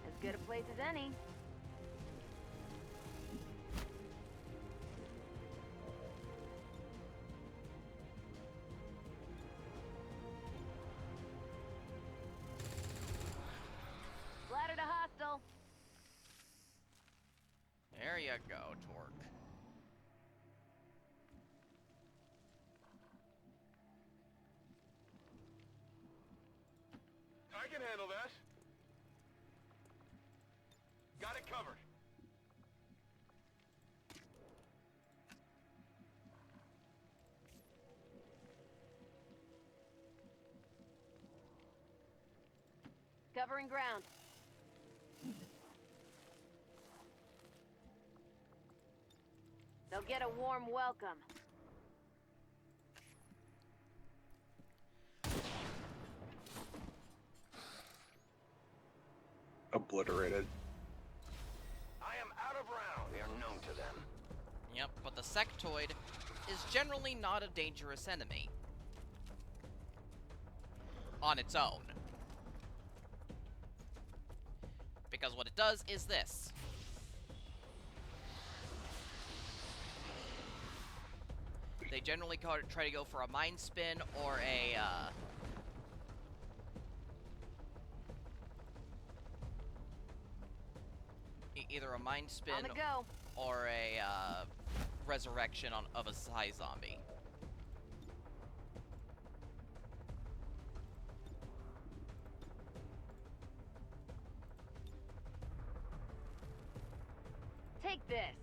As good a place as any. Splattered a hostile. There you go, Torque. I can handle that. Got it covered. Covering ground. They'll get a warm welcome. Obliterated. I am out of round. We are known to them. Yep, but the sectoid is generally not a dangerous enemy. On its own. Because what it does is this. They generally try to go for a mind spin or a, either a mind spin On the go. or a, resurrection of a Psy zombie. Take this.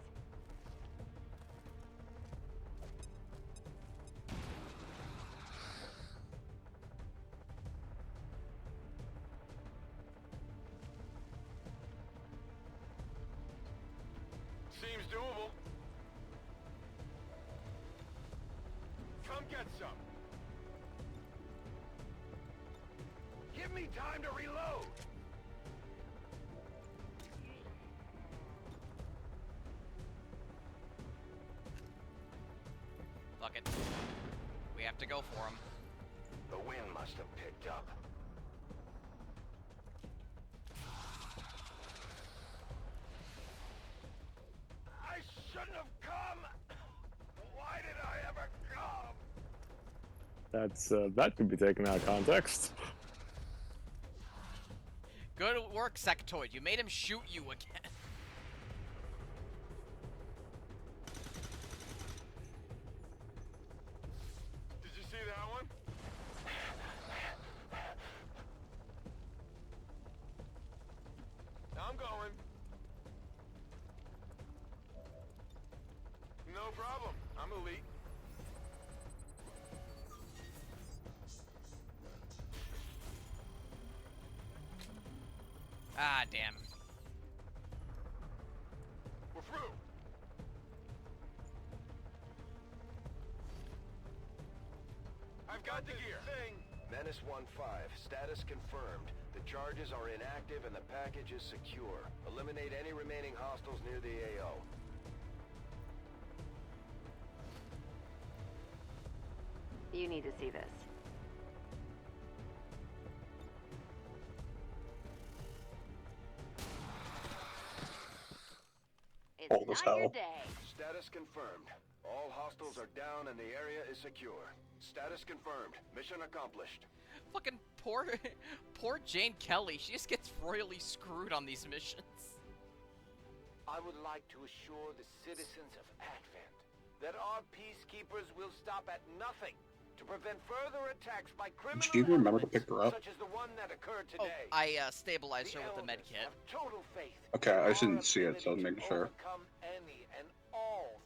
get some. Give me time to reload. Fuck it. We have to go for him. The wind must have picked up. I shouldn't have come. Why did I ever come? That's that could be taken out of context. Good work, Sectoid. You made him shoot you again. Did you see that one? I'm going. No problem. I'm elite. Ah, damn. We're through. I've got the gear. Menace 1-5, status confirmed. The charges are inactive and the package is secure. Eliminate any remaining hostiles near the AO. You need to see this. It's Cold as not your hell. day. Status confirmed. All hostiles are down and the area is secure. Status confirmed. Mission accomplished. Fucking poor Jane Kelly. She just gets royally screwed on these missions. I would like to assure the citizens of Advent that our peacekeepers will stop at nothing to prevent further attacks by criminal Do you remember to elements pick her up? such as the one that occurred Oh, today. I stabilized her with the med elders kit. have total faith Okay, I in just our didn't see it, so I'm ability making to sure. overcome any and all.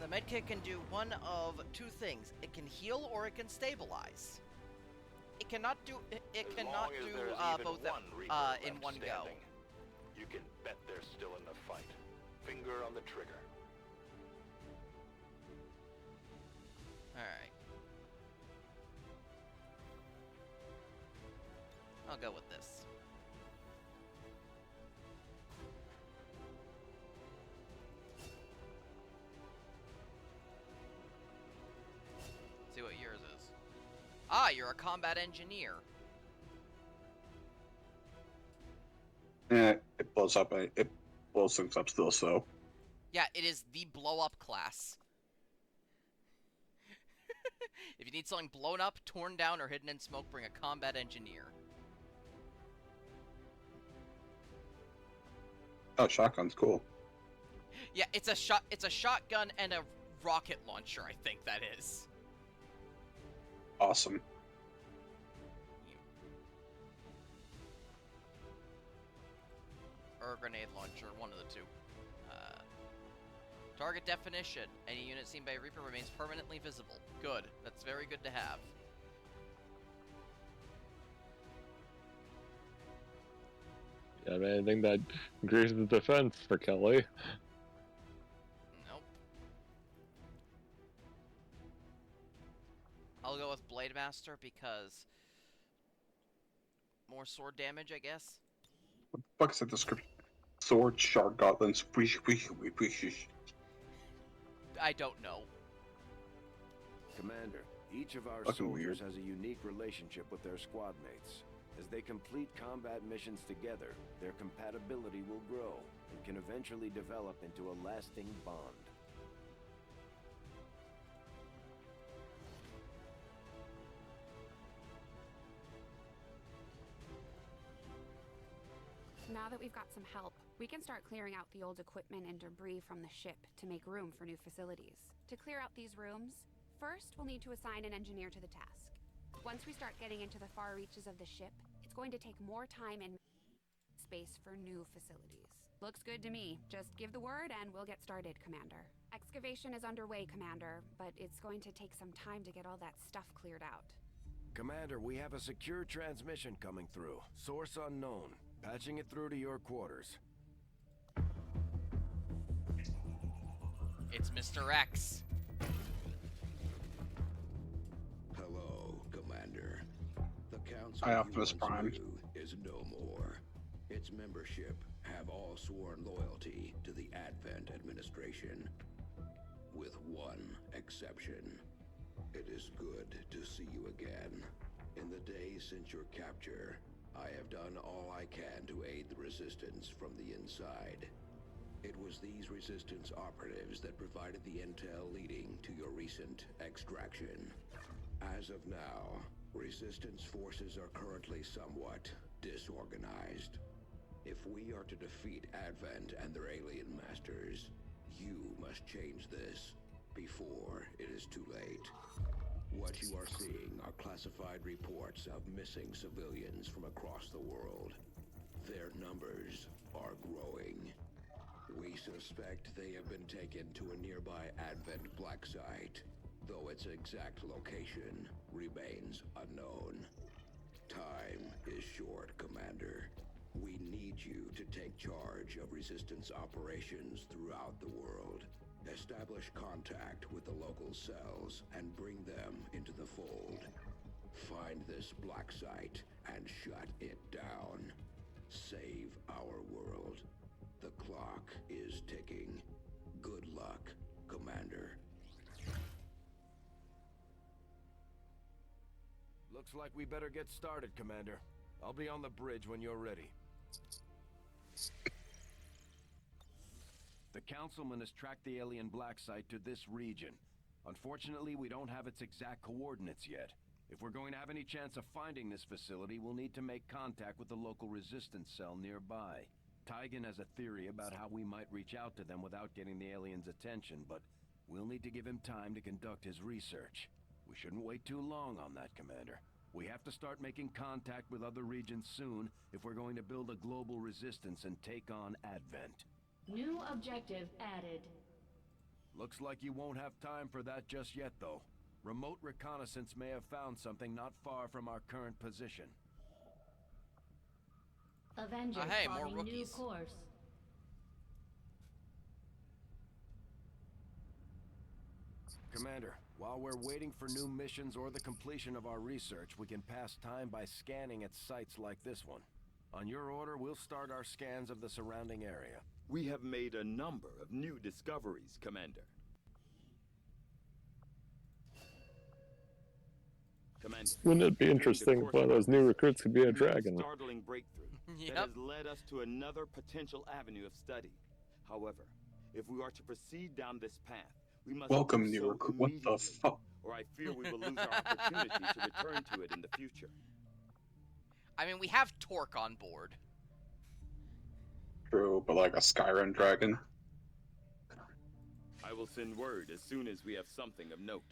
The med kit can do one of two things. It can heal or it can stabilize. It cannot do As long as there's even both one Reaper in left one go. standing, you can bet they're still in the fight. Finger on the trigger. Alright. I'll go with this. See what yours is. Ah, you're a combat engineer. It blows up. It blows things up still. So Yeah, it is the blow-up class. If you need something blown up, torn down, or hidden in smoke, bring a combat engineer. oh, shotgun's cool. Yeah, it's a shotgun and a rocket launcher, I think that is. Awesome. Or a grenade launcher, one of the two. Target definition. Any unit seen by a Reaper remains permanently visible. Good. That's very good to have. You have anything that increases the defense for Kelly? Nope. I'll go with Blade Master because more sword damage, I guess. What the fuck is that description? Sword, shark, gauntlets, I don't know. Commander, each of our Fucking soldiers weird. has a unique relationship with their squad mates. As they complete combat missions together, their compatibility will grow and can eventually develop into a lasting bond. Now that we've got some help, we can start clearing out the old equipment and debris from the ship to make room for new facilities. To clear out these rooms, first we'll need to assign an engineer to the task. Once we start getting into the far reaches of the ship, it's going to take more time and space for new facilities. Looks good to me. Just give the word and we'll get started, Commander. Excavation is underway, Commander, but it's going to take some time to get all that stuff cleared out. Commander, we have a secure transmission coming through. Source unknown. Patching it through to your quarters. It's Mr. X. I Optimus Prime. Is no more. Its membership have all sworn loyalty to the Advent administration. With one exception. It is good to see you again. In the days since your capture, I have done all I can to aid the Resistance from the inside. It was these Resistance operatives that provided the intel leading to your recent extraction. As of now, Resistance forces are currently somewhat disorganized. If we are to defeat Advent and their alien masters, you must change this before it is too late. What you are seeing are classified reports of missing civilians from across the world. Their numbers are growing. We suspect they have been taken to a nearby Advent black site, though its exact location remains unknown. Time is short, Commander. We need you to take charge of Resistance operations throughout the world. Establish contact with the local cells and bring them into the fold. Find this black site and shut it down. Save our world. The clock is ticking. Good luck, Commander. Looks like we better get started, Commander. I'll be on the bridge when you're ready. The Councilman has tracked the alien black site to this region. Unfortunately, we don't have its exact coordinates yet. If we're going to have any chance of finding this facility, we'll need to make contact with the local resistance cell nearby. Tygan has a theory about how we might reach out to them without getting the aliens' attention, but we'll need to give him time to conduct his research. We shouldn't wait too long on that, Commander. We have to start making contact with other regions soon if we're going to build a global resistance and take on Advent. New objective added. Looks like you won't have time for that just yet, though. Remote reconnaissance may have found something not far from our current position. Avengers hey, more plotting new rookies. course. Commander, while we're waiting for new missions or the completion of our research, we can pass time by scanning at sites like this one. On your order, we'll start our scans of the surrounding area. We have made a number of new discoveries, Commander. Commander, Wouldn't it be interesting if one of those new recruits could be a dragon? startling breakthrough that has led us to another potential avenue of study. However, if we are to proceed down this path, we must Welcome, do new so recruit. What the fuck? or I fear we will lose our opportunity to return to it in the future. I mean, we have Torque on board. True, but like a Skyrim dragon. I will send word as soon as we have something of note.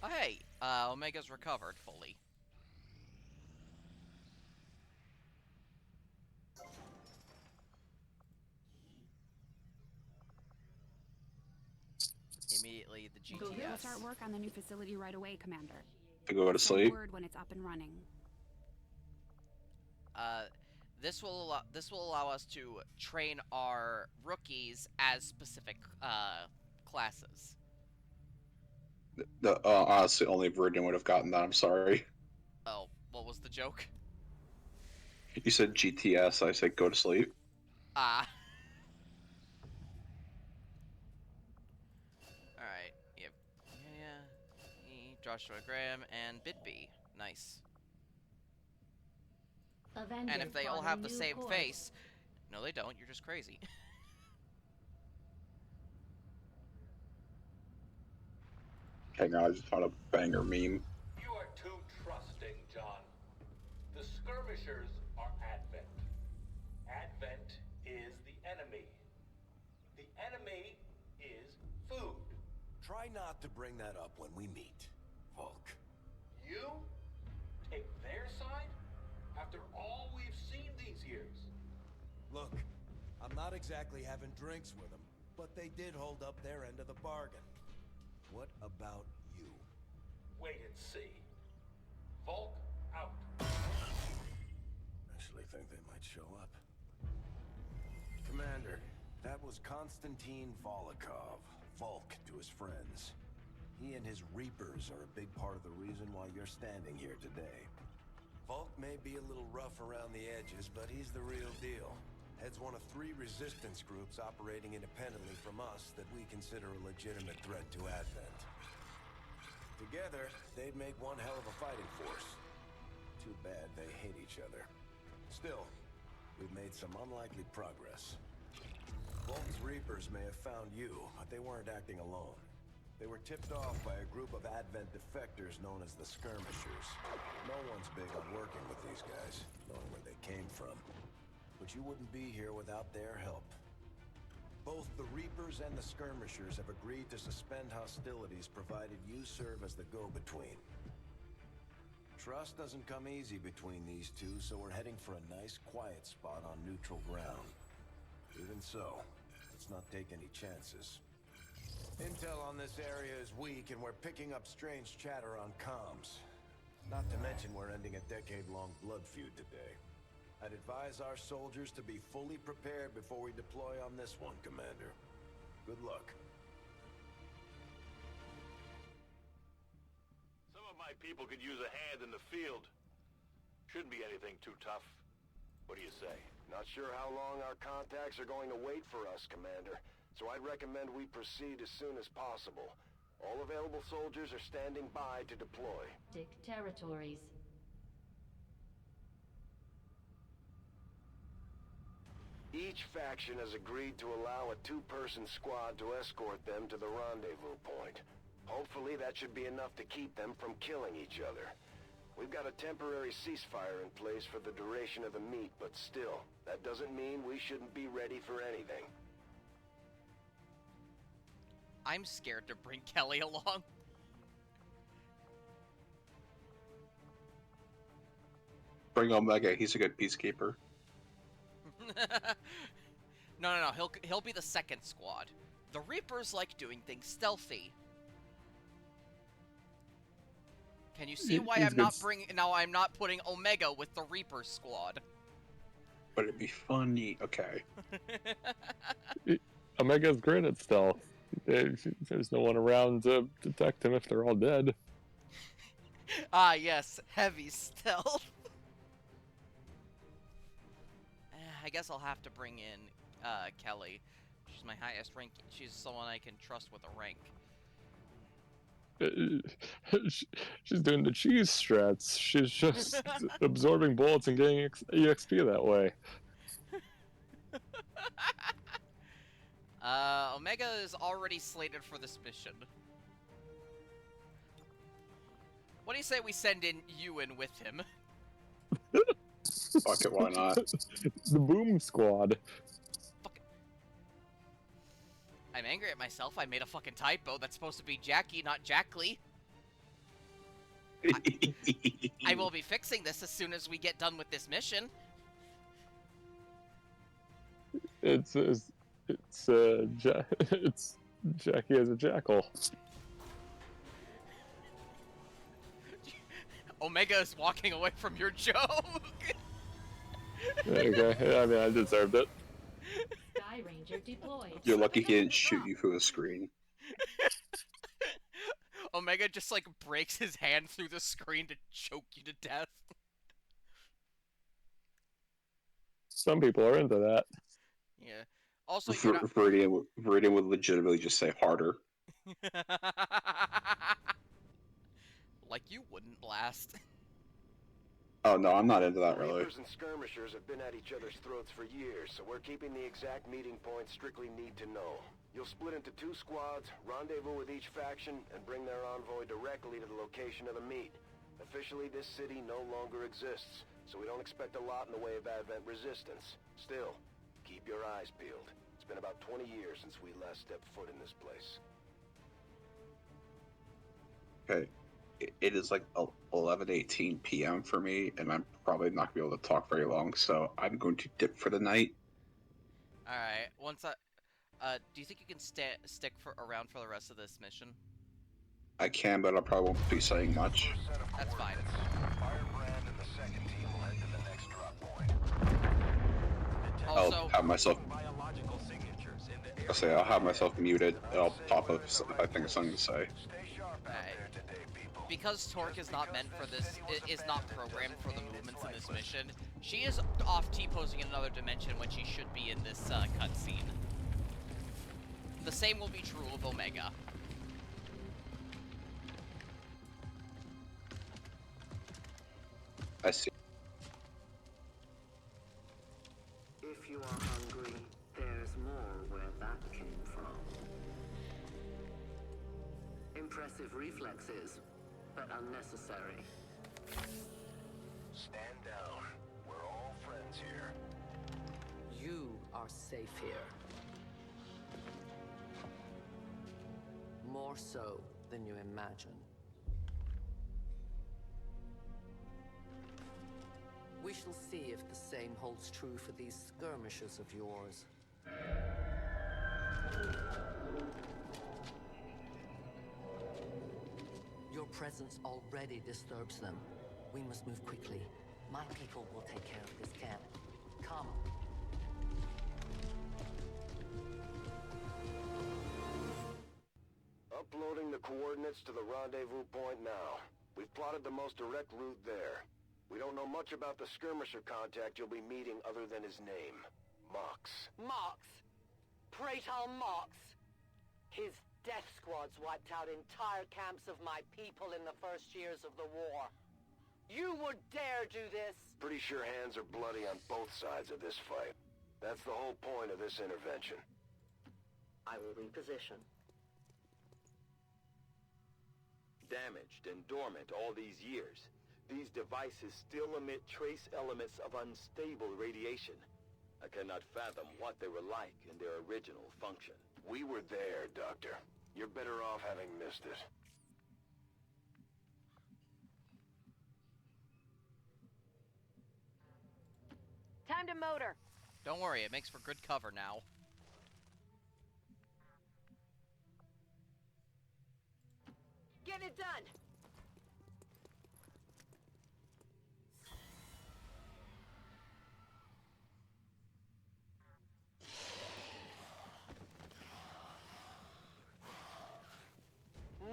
Oh, hey, Omega's recovered fully. Immediately, the GTS. We'll start work on the new facility right away, Commander. To go to Send sleep. word when it's up and running. This will allow us to train our rookies as specific classes. Honestly, only Virgin would have gotten that. I'm sorry. Oh, what was the joke? You said GTS. I said go to sleep. Ah. Alright, yep. Yeah. Joshua Graham and Bidby. Nice. Avengers And if they all have the plotting new same course. face... No, they don't. You're just crazy. Hang on, I just found a banger meme. You are too trusting, John. The skirmishers are Advent. Advent is the enemy. The enemy is food. Try not to bring that up when we meet, Volk. You take their side after all we've seen these years. Look, I'm not exactly having drinks with them, but they did hold up their end of the bargain. What about you? Wait and see. Volk out. Actually think they might show up. Commander, that was Konstantin Volokov, Volk to his friends. He and his Reapers are a big part of the reason why you're standing here today. Volk may be a little rough around the edges, but he's the real deal. Heads one of 3 resistance groups operating independently from us that we consider a legitimate threat to Advent. Together, they'd make one hell of a fighting force. Too bad they hate each other. Still, we've made some unlikely progress. Volk's Reapers may have found you, but they weren't acting alone. They were tipped off by a group of Advent defectors known as the Skirmishers. No one's big on working with these guys, knowing where they came from. But you wouldn't be here without their help. Both the Reapers and the Skirmishers have agreed to suspend hostilities provided you serve as the go-between. Trust doesn't come easy between these two, so we're heading for a nice, quiet spot on neutral ground. Even so, let's not take any chances. Intel on this area is weak, and we're picking up strange chatter on comms. Not to mention we're ending a decade-long blood feud today. I'd advise our soldiers to be fully prepared before we deploy on this one, Commander. Good luck. Some of my people could use a hand in the field. Shouldn't be anything too tough. What do you say? Not sure how long our contacts are going to wait for us, Commander. So I'd recommend we proceed as soon as possible. All available soldiers are standing by to deploy. Dick territories. Each faction has agreed to allow a 2-person squad to escort them to the rendezvous point. Hopefully that should be enough to keep them from killing each other. We've got a temporary ceasefire in place for the duration of the meet, but still, that doesn't mean we shouldn't be ready for anything. I'm scared to bring Kelly along. Bring Omega, he's a good peacekeeper. No. He'll be the second squad. The Reapers like doing things stealthy. Can you see why I'm not putting Omega with the Reaper squad? But it'd be funny. Okay. Omega's great at stealth. There's no one around to detect him if they're all dead. Ah, yes, heavy stealth. I guess I'll have to bring in Kelly. She's my highest rank. She's someone I can trust with a rank. She's doing the cheese strats. She's just absorbing bullets and getting EXP that way. Omega is already slated for this mission. What do you say we send in Ewan with him? Fuck it, why not? The Boom Squad. I'm angry at myself. I made a fucking typo. That's supposed to be Jackie, not Jackley. I will be fixing this as soon as we get done with this mission. It's Jackie as a jackal. Omega is walking away from your joke. Okay, I mean, I deserved it. Sky Ranger deployed. You're lucky he didn't shoot you through the screen. Omega just like breaks his hand through the screen to choke you to death. Some people are into that. Yeah. Also, Viridian would legitimately just say harder. Like you wouldn't blast. Oh no, I'm not into that really. Reapers and skirmishers have been at each other's throats for years, so we're keeping the exact meeting points strictly need to know. You'll split into 2 squads, rendezvous with each faction, and bring their envoy directly to the location of the meet. Officially, this city no longer exists, so we don't expect a lot in the way of Advent resistance. Still, keep your eyes peeled. It's been about 20 years since we last stepped foot in this place. Okay. It is like 11:18 p.m. for me, and I'm probably not going to be able to talk very long, so I'm going to dip for the night. Alright, do you think you can stick around for the rest of this mission? I can, but I probably won't be saying much. That's fine. Firebrand and the second team will head to the next drop point. I'll have myself... I'll have myself muted. I'll pop up if I think of something to say. Stay sharp. Because Torque is not meant for this, is not programmed for the movements in this mission, she is off T-posing in another dimension when she should be in this cutscene. The same will be true of Omega. I see. If you are hungry, there's more where that came from. Impressive reflexes, but unnecessary. Stand down. We're all friends here. You are safe here. More so than you imagine. We shall see if the same holds true for these skirmishes of yours. Your presence already disturbs them. We must move quickly. My people will take care of this camp. Come. Uploading the coordinates to the rendezvous point now. We've plotted the most direct route there. We don't know much about the skirmisher contact you'll be meeting other than his name. Mox. Mox? Praetor Mox? His death squads wiped out entire camps of my people in the first years of the war. You would dare do this? Pretty sure hands are bloody on both sides of this fight. That's the whole point of this intervention. I will reposition. Damaged and dormant all these years, these devices still emit trace elements of unstable radiation. I cannot fathom what they were like in their original function. We were there, Doctor. You're better off having missed it. Time to motor. Don't worry, it makes for good cover now. Get it done!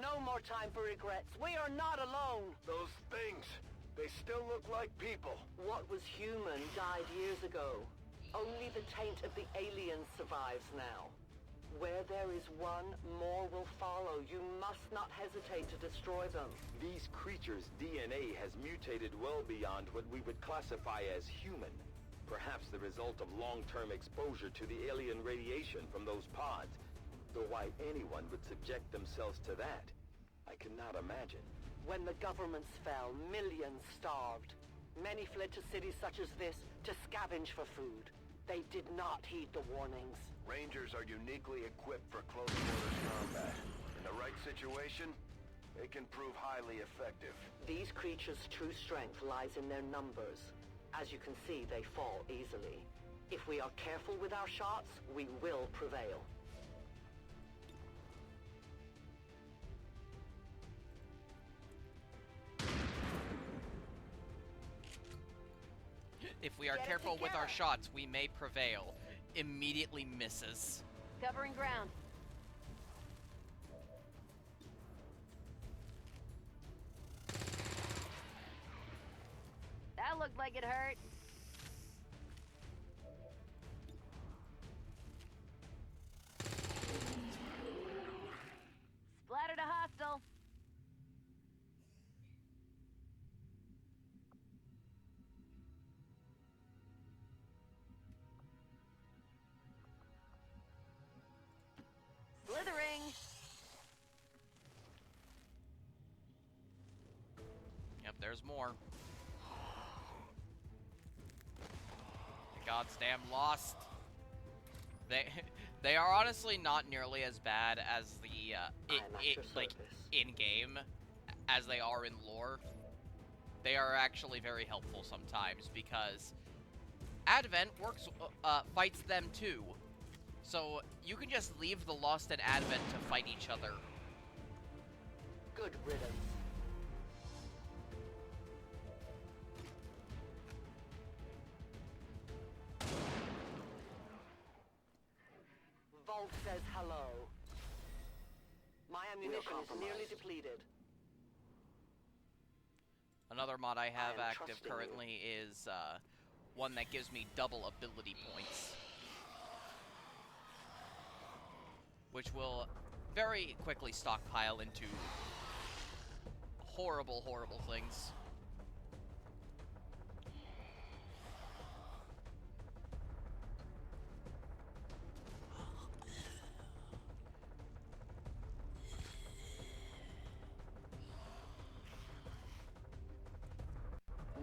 No more time for regrets. We are not alone. Those things, they still look like people. What was human died years ago. Only the taint of the aliens survives now. Where there is one, more will follow. You must not hesitate to destroy them. These creatures' DNA has mutated well beyond what we would classify as human. Perhaps the result of long-term exposure to the alien radiation from those pods. Though why anyone would subject themselves to that, I cannot imagine. When the governments fell, millions starved. Many fled to cities such as this to scavenge for food. They did not heed the warnings. Rangers are uniquely equipped for close quarters combat. In the right situation, they can prove highly effective. These creatures' true strength lies in their numbers. As you can see, they fall easily. If we are careful with our shots, we will prevail. If we are careful with our shots, we may prevail. Immediately misses. Covering ground. That looked like it hurt. Splattered a hostile. Slithering. Yep, there's more. The God's damn Lost. They are honestly not nearly as bad as the like in game as they are in lore. They are actually very helpful sometimes because Advent fights them too. So you can just leave the Lost and Advent to fight each other. Good riddance. Vault says hello. My ammunition is nearly depleted. Another mod I have I am active trusting currently is one that gives me double ability points, which will very quickly stockpile into horrible, horrible things.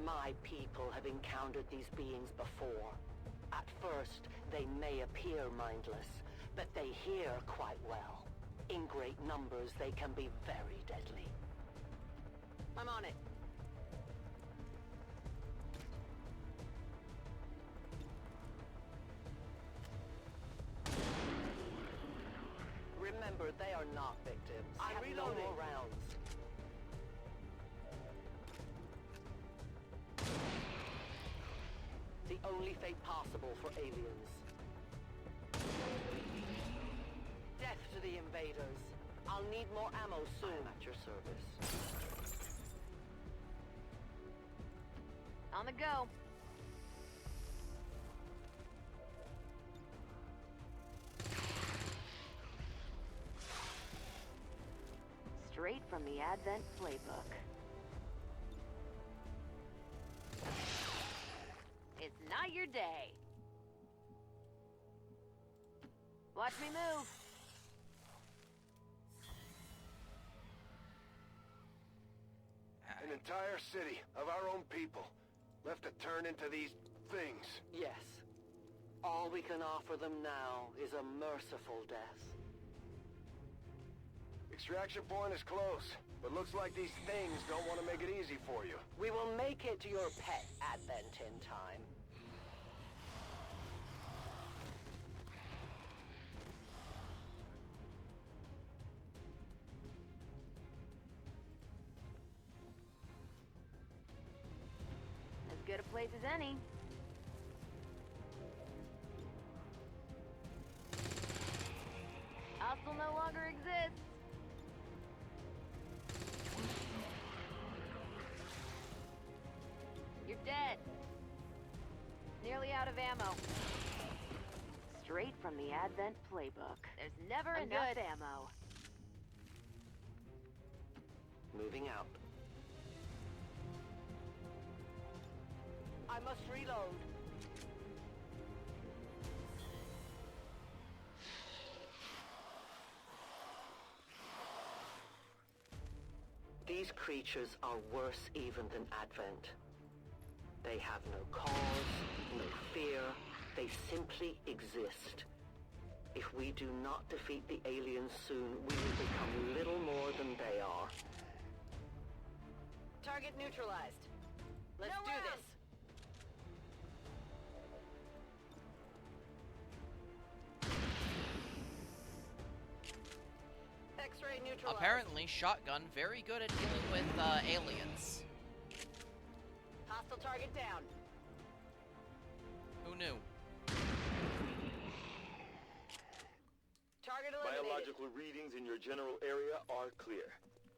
My people have encountered these beings before. At first, they may appear mindless, but they hear quite well. In great numbers, they can be very deadly. I'm on it. Remember, they are not victims. I have no more rounds. The only fate possible for aliens. Death to the invaders. I'll need more ammo soon. I'm at your service. On the go. Straight from the Advent playbook. It's not your day. Watch me move. An entire city of our own people left to turn into these things. Yes. All we can offer them now is a merciful death. Extraction point is close, but looks like these things don't want to make it easy for you. We will make it to your pet Advent in time. As good a place as any. Hostile no longer exists. You're dead. Nearly out of ammo. Straight from the Advent playbook. There's never enough ammo. Moving out. I must reload. These creatures are worse even than Advent. They have no cause, no fear. They simply exist. If we do not defeat the aliens soon, we will become little more than they are. Target neutralized. Let's do this. X-ray neutralized. Apparently, Shotgun very good at dealing with aliens. Hostile target down. Who knew? Target eliminated. Biological readings in your general area are clear.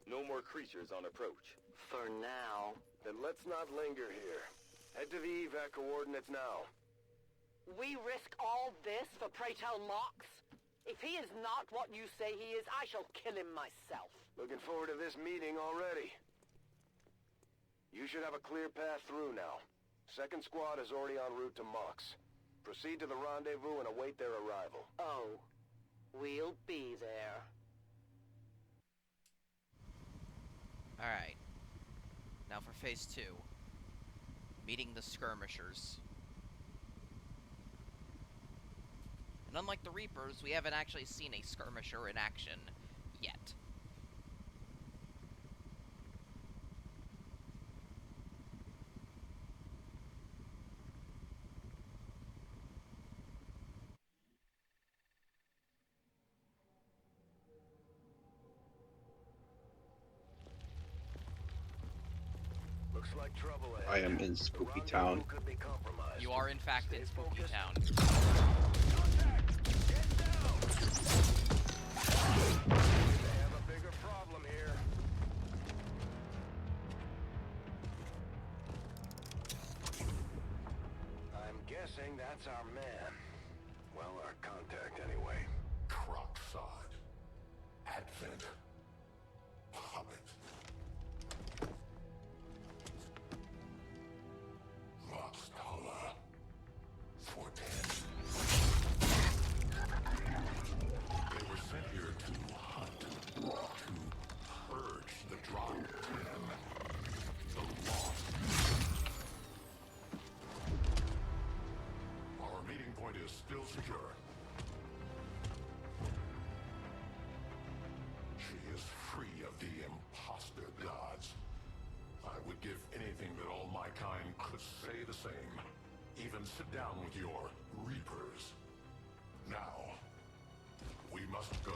No more creatures on approach. For now. Then let's not linger here. Head to the evac coordinates now. We risk all this for pray tell Mox? If he is not what you say he is, I shall kill him myself. Looking forward to this meeting already. You should have a clear path through now. Second squad is already en route to Mox. Proceed to the rendezvous and await their arrival. Oh, we'll be there. Alright. Now for phase 2. Meeting the skirmishers. And unlike the Reapers, we haven't actually seen a skirmisher in action yet. Looks like trouble ahead. I am in Spooky Town. Could be compromised. You are in fact in Spooky Town. They have a bigger That's our man. Well, our contact anyway. Crocksod. Advent. Hobbit. Voxtala. Forten. They were sent here to hunt, to purge the Drogten, the lost. Our meeting point is still secure. She is free of the imposter gods. I would give anything that all my kind could say the same. Even sit down with your Reapers. Now, we must go.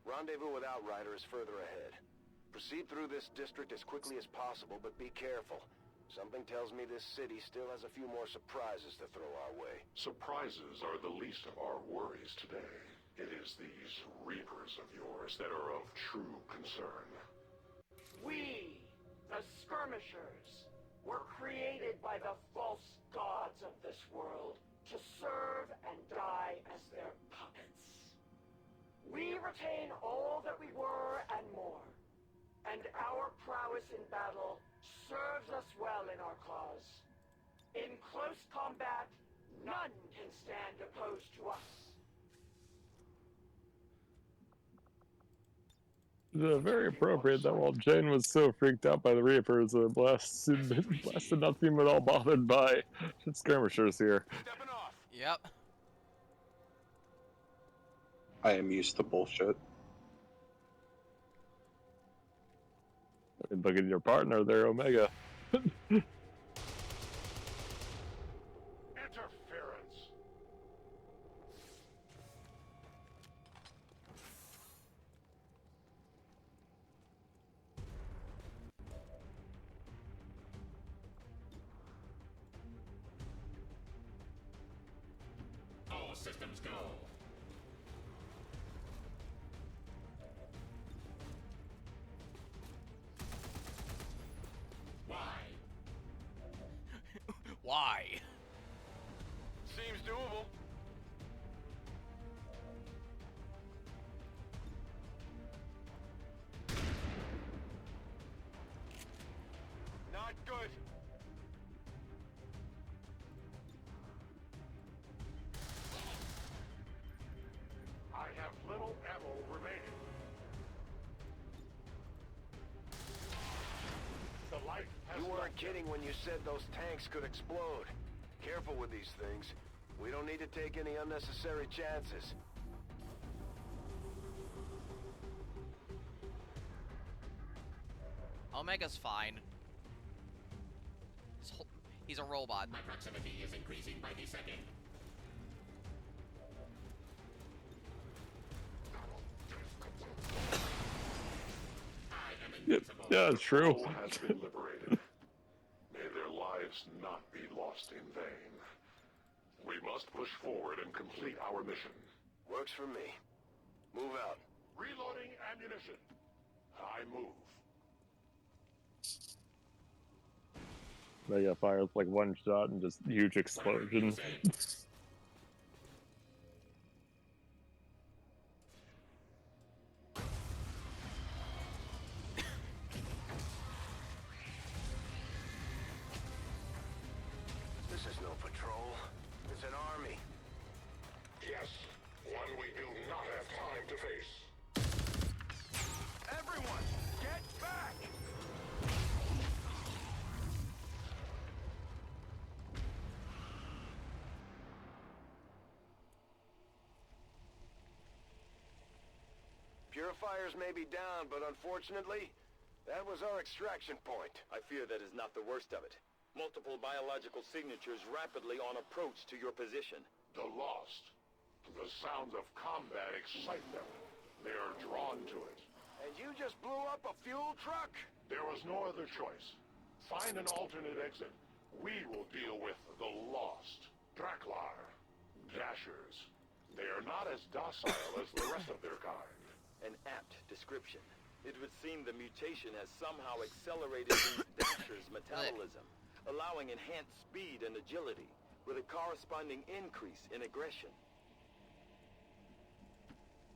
Rendezvous with Outrider is further ahead. Proceed through this district as quickly as possible, but be careful. Something tells me this city still has a few more surprises to throw our way. Surprises are the least of our worries today. It is these Reapers of yours that are of true concern. We, the Skirmishers, were created by the false gods of this world to serve and die as their puppets. We retain all that we were and more, and our prowess in battle serves us well in our cause. In close combat, none can stand opposed to us. Very appropriate that while Jane was so freaked out by the Reapers, blasted not seem at all bothered by skirmishers here. Yep. I am used to bullshit. Look at your partner there, Omega. Interference. All systems go. Why? Seems doable. Not good. I have little ammo remaining. The light has You weren't kidding when you said those tanks could explode. Careful with these things. We don't need to take any unnecessary chances. Omega's fine. He's a robot. My proximity is increasing by the second. Yeah, it's true. All has been liberated. May their lives not be lost in vain. We must push forward and complete our mission. Works for me. Move out. Reloading ammunition. I move. Omega fires like one shot and just huge explosion. This is no patrol. It's an army. Yes, one we do not have time to face. Everyone, get back! Purifiers may be down, but unfortunately, that was our extraction point. I fear that is not the worst of it. Multiple biological signatures rapidly on approach to your position. The lost. The sounds of combat excite them. They are drawn to it. And you just blew up a fuel truck? There was no other choice. Find an alternate exit. We will deal with the lost. Draklar. Dashers. They are not as docile as the rest of their kind. An apt description. It would seem the mutation has somehow accelerated these Dashers' metabolism, allowing enhanced speed and agility, with a corresponding increase in aggression.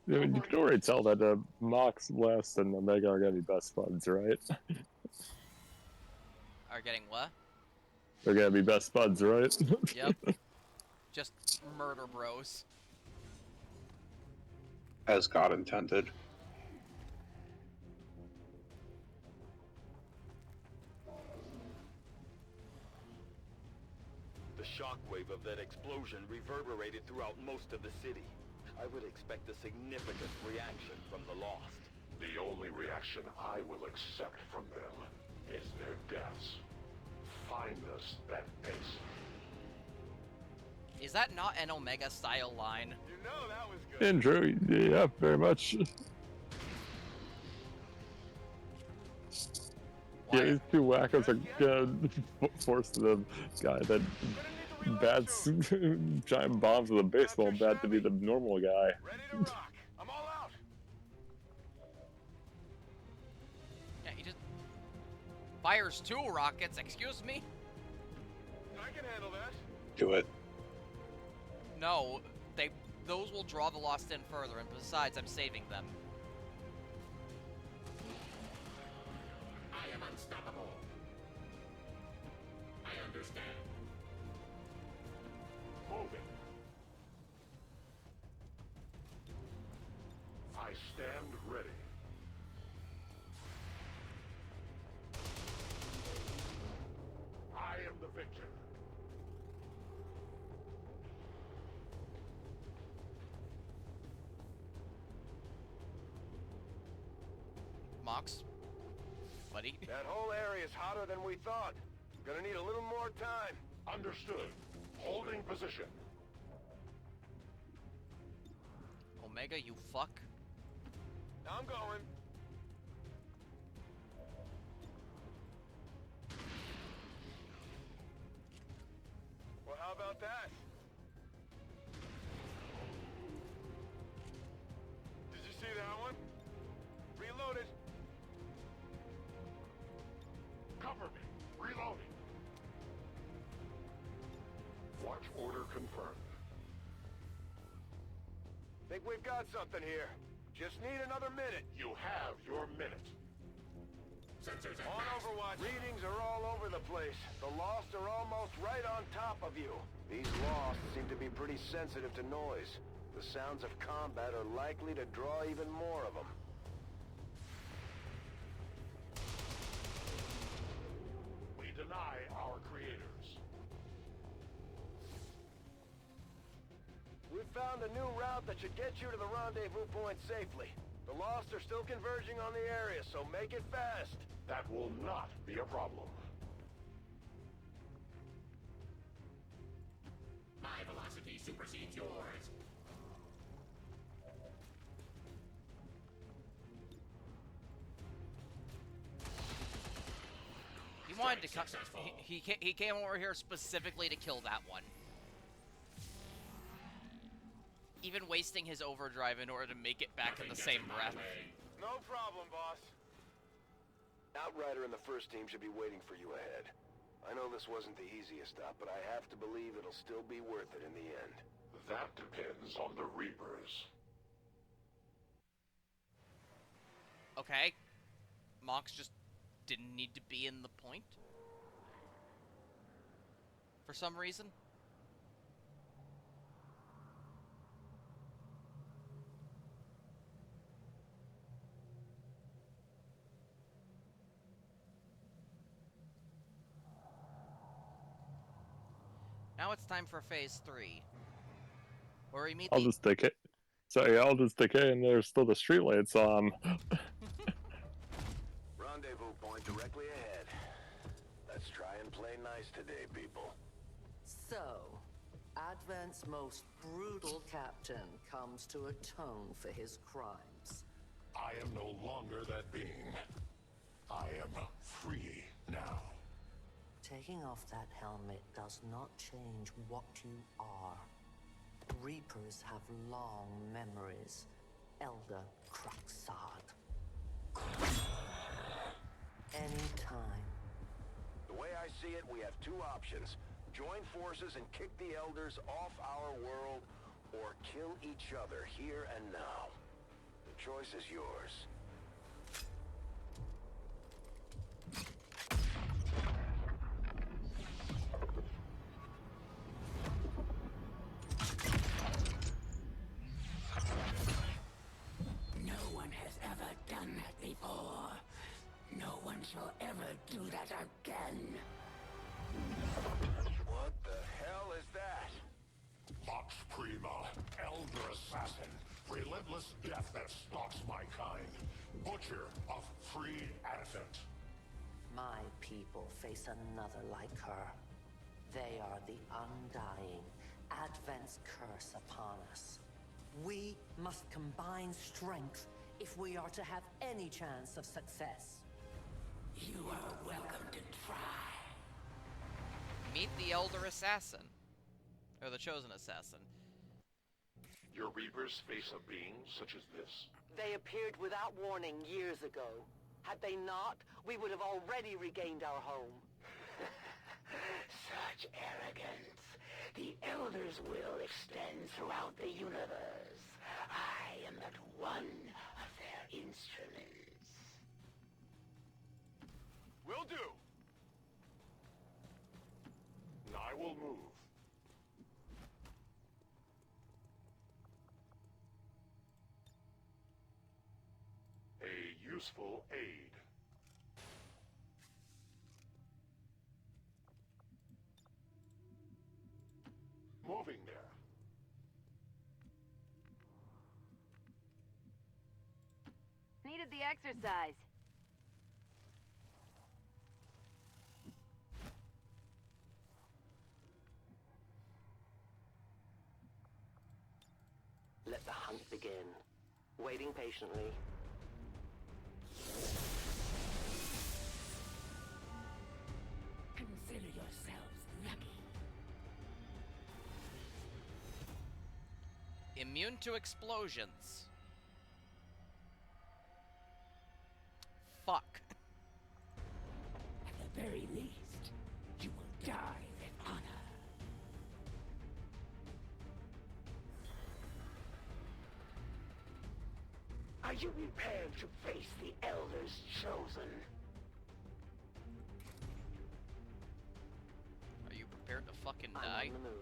You can already tell that Mox, Blast, and Omega are gonna be best buds, right? Are getting what? They're gonna be best buds, right? Yep. Just murder bros. As God intended. The shockwave of that explosion reverberated throughout most of the city. I would expect a significant reaction from the Lost. The only reaction I will accept from them is their deaths. Find us that base. Is that not an Omega style line? You know that was good. Andrew, yeah, very much. Yeah, these two wackos are gonna force the guy that bats giant bombs with a baseball bat to be the normal guy. Ready to rock. I'm all out. Yeah, he just fires 2 rockets, excuse me? I can handle that. Do it. No, those will draw the Lost in further, and besides, I'm saving them. I am unstoppable. I understand. Moving. I stand ready. I am the victor. Mox? Buddy? That whole area is hotter than we thought. Gonna need a little more time. Understood. Holding position. Omega, you fuck? I'm going. Well, how about that? Did you see that one? Reloaded. Cover me. Reloading. Watch order confirmed. Think we've got something here. Just need another minute. You have your minute. Sensors On Overwatch. Readings are all over the place. The Lost are almost right on top of you. These Lost seem to be pretty sensitive to noise. The sounds of combat are likely to draw even more of them. We deny our creators. We've found a new route that should get you to the rendezvous point safely. The Lost are still converging on the area, so make it fast. That will not be a problem. My velocity supersedes yours. He wanted to come. He came over here specifically to kill that one. Even wasting his overdrive in order to make it back in the same breath. No problem, boss. Outrider and the first team should be waiting for you ahead. I know this wasn't the easiest stop, but I have to believe it'll still be worth it in the end. That depends on the Reapers. Okay. Mox just didn't need to be in the point. For some reason. Now it's time for phase 3. Where we meet I'll just decay. Sorry, I'll just decay and there's still the streetlights on. Rendezvous point directly ahead. Let's try and play nice today, people. So, Advent's most brutal captain comes to atone for his crimes. I am no longer that being. I am free now. Taking off that helmet does not change what you are. Reapers have long memories, Elder Cracksard. Anytime. The way I see it, we have two options. Join forces and kick the Elders off our world, or kill each other here and now. The choice is yours. No one has ever done that before. No one shall ever do that again. What the hell is that? Vox Prima, Elder Assassin, relentless death that stalks my kind, Butcher of Free Advent. My people face another like her. They are the undying, Advent's curse upon us. We must combine strength if we are to have any chance of success. You are welcome to try. Meet the Elder Assassin. Or the Chosen Assassin. Your Reapers face a being such as this? They appeared without warning years ago. Had they not, we would have already regained our home. Such arrogance. The Elder's will extends throughout the universe. I am but one of their instruments. Will do. I will move. A useful aid. Moving there. Needed the exercise. Let the hunt begin. Waiting patiently. Consider yourselves lucky. Immune to explosions. Fuck. At the very least, you will die with honor. Are you prepared to face the Elders Chosen? Are you prepared to fucking I'm die? on the move.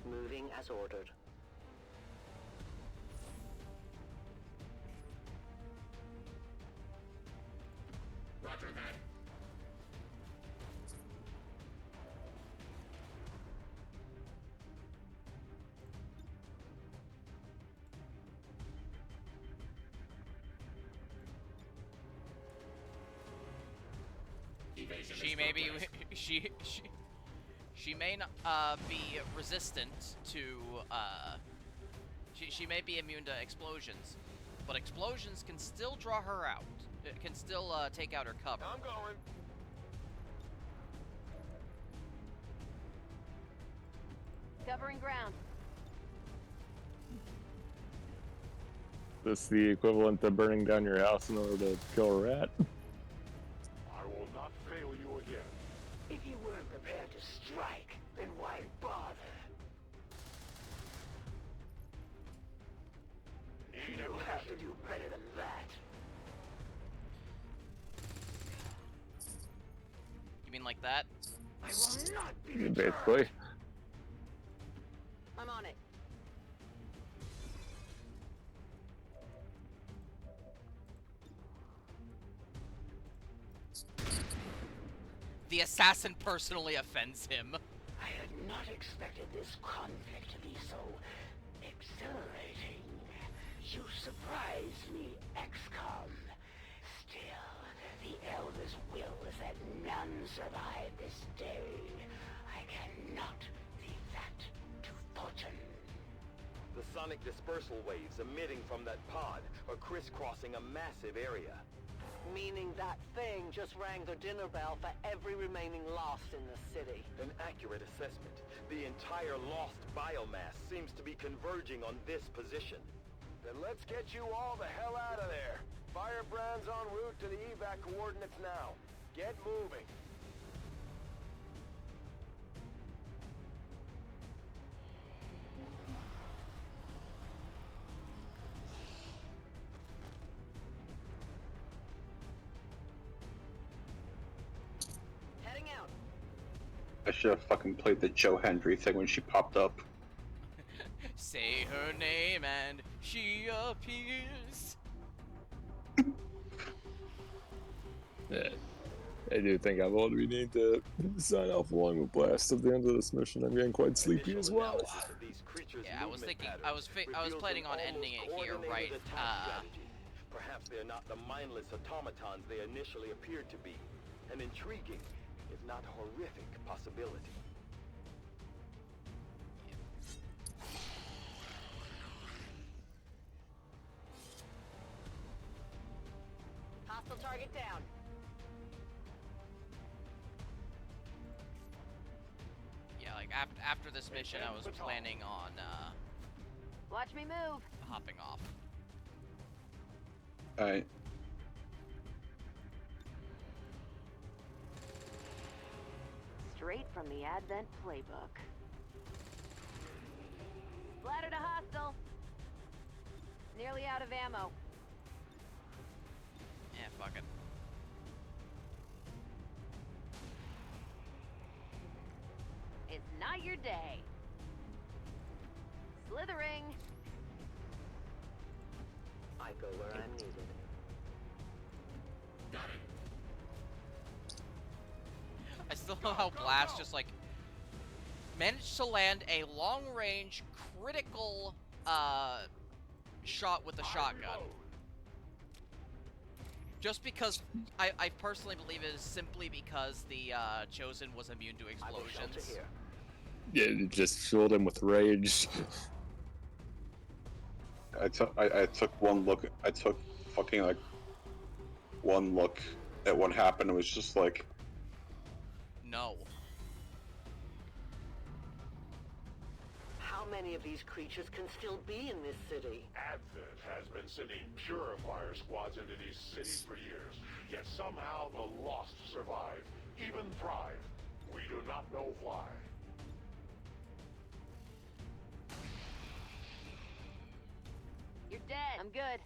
Moving as ordered. Roger that. She may be she may not be resistant to she may be immune to explosions, but explosions can still draw her out. It can still take out her cover. I'm going. Covering ground. This the equivalent of burning down your house in order to kill a rat? I will not fail you again. If you weren't prepared to strike, then why bother? You'll have to do better than that. You mean like that? I will not be Basically. I'm on it. The assassin personally offends him. I had not expected this conflict to be so exhilarating. You surprise me, XCOM. Still, the Elder's will is that none survive this day. I cannot leave that to fortune. The sonic dispersal waves emitting from that pod are crisscrossing a massive area. Meaning that thing just rang the dinner bell for every remaining Lost in the city. An accurate assessment. The entire Lost biomass seems to be converging on this position. Then let's get you all the hell out of there. Firebrand's en route to the evac coordinates now. Get moving. Heading out. I should have fucking played the Joe Hendry thing when she popped up. Say her name and she appears. Yeah. I do think I've already need to sign off along with Blast at the end of this mission. I'm getting quite sleepy as well. Yeah, I was thinking, I was planning on ending it here, right? Perhaps they're not the mindless automatons they initially appeared to be. An intriguing, if not horrific, possibility. Hostile target down. Yeah, like after this mission, I was planning on Watch me move. hopping off. Alright. Straight from the Advent playbook. Splattered a hostile. Nearly out of ammo. Yeah, fuck it. It's not your day. Slithering. I go where I'm needed. I still know how Blast just like managed to land a long-range critical shot with a shotgun. Just because I personally believe it is simply because the Chosen was immune to explosions. Yeah, it just filled him with rage. I took one look. I took fucking like one look at what happened. It was just like, no. How many of these creatures can still be in this city? Advent has been sending purifier squads into these cities for years, yet somehow the Lost survive, even thrive. We do not know why. You're dead. I'm good.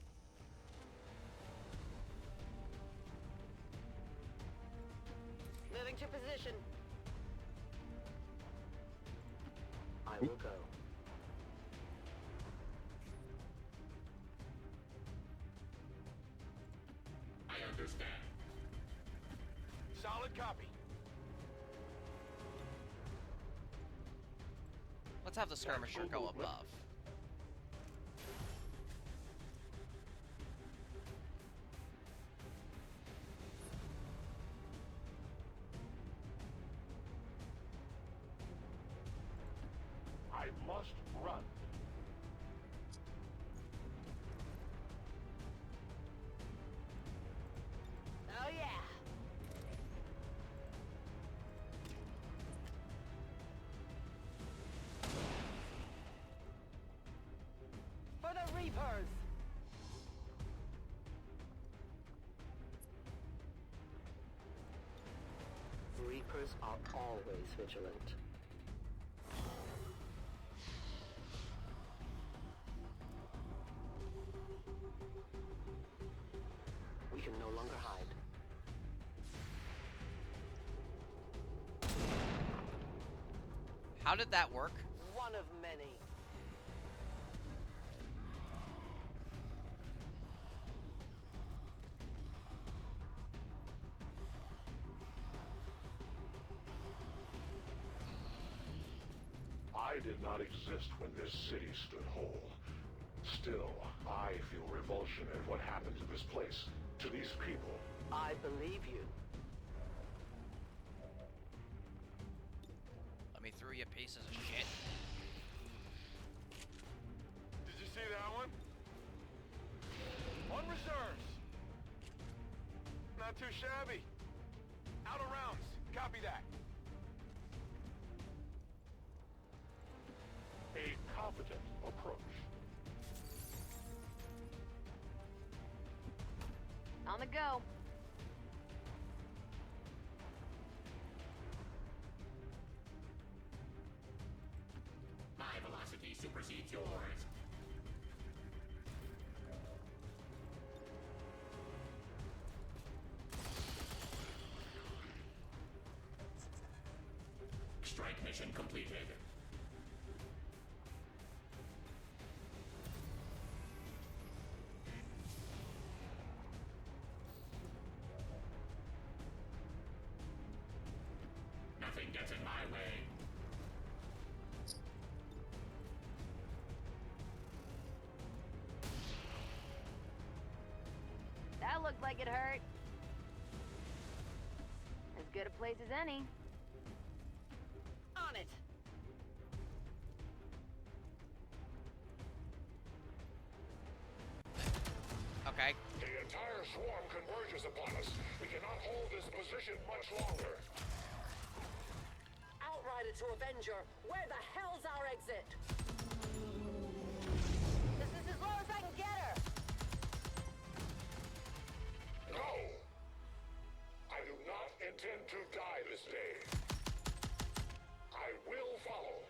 Moving to position. I will go. I understand. Solid copy. Let's have the skirmisher go above. I must run. Oh yeah. For the Reapers! Reapers are always vigilant. We can no longer hide. How did that work? One of many. I did not exist when this city stood whole. Still, I feel revulsion at what happened to this place, to these people. I believe you. Let me through, you pieces of shit. Did you see that one? On reserves. not too shabby. Out of rounds. Copy that. A competent approach. On the go. My velocity supersedes yours. Strike mission completed. Nothing gets in my way. That looked like it hurt. As good a place as any. On it! Okay. The entire swarm converges upon us. We cannot hold this position much longer. Outrider to Avenger, where the hell's our exit? This is as low as I can get her. No! I do not intend to die this day. I will follow.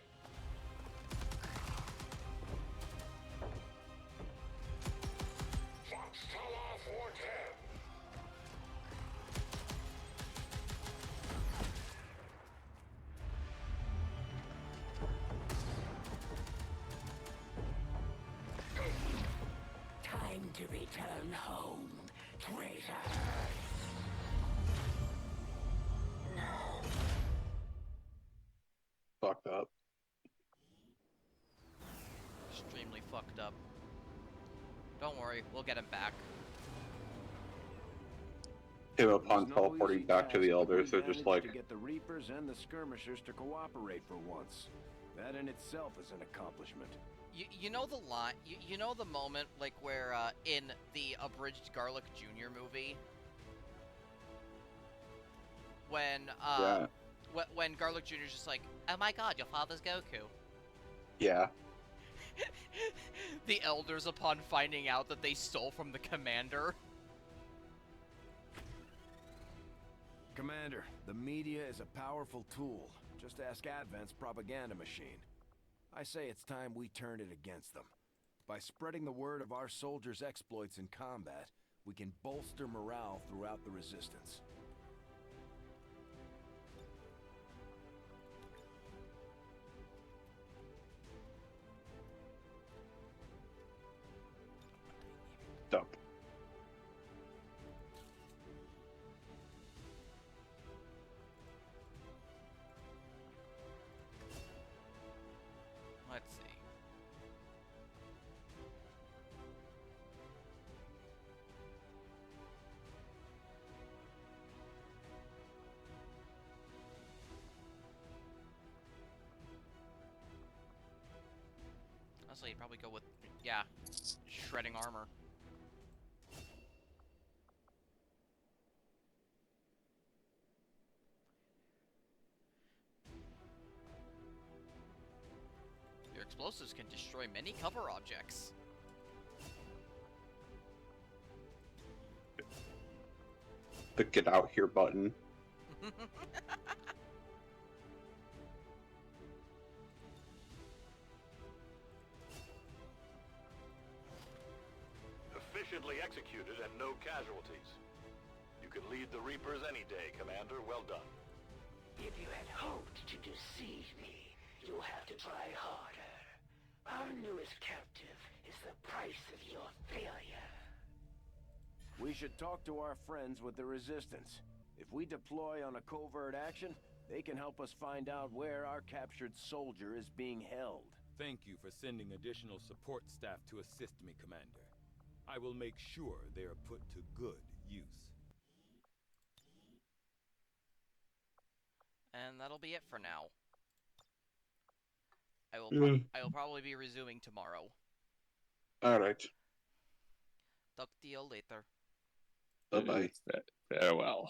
Foxtala 410. Time to return home, traitor. Fucked up. Extremely fucked up. Don't worry, we'll get him back. Him upon teleporting back to the Elders, they're just like, to get the Reapers and the Skirmishers to cooperate for once. That in itself is an accomplishment. You know the line, you know the moment, like, where, in the abridged Garlic Jr. movie, when, yeah. when Garlic Jr. is just like, oh my god, your father's Goku. Yeah. The Elders, upon finding out that they stole from the Commander. Commander, the media is a powerful tool. Just ask Advent's propaganda machine. I say it's time we turn it against them. By spreading the word of our soldiers' exploits in combat, we can bolster morale throughout the Resistance. Dump. Let's see. Honestly, you'd probably go with, yeah, shredding armor. Your explosives can destroy many cover objects. The get out here button. Efficiently executed and no casualties. You can lead the Reapers any day, Commander. Well done. If you had hoped to deceive me, you'll have to try harder. Our newest captive is the price of your failure. We should talk to our friends with the Resistance. If we deploy on a covert action, they can help us find out where our captured soldier is being held. Thank you for sending additional support staff to assist me, Commander. I will make sure they are put to good use. And that'll be it for now. I will I will probably be resuming tomorrow. Alright. Talk to you later. Bye-bye. Farewell.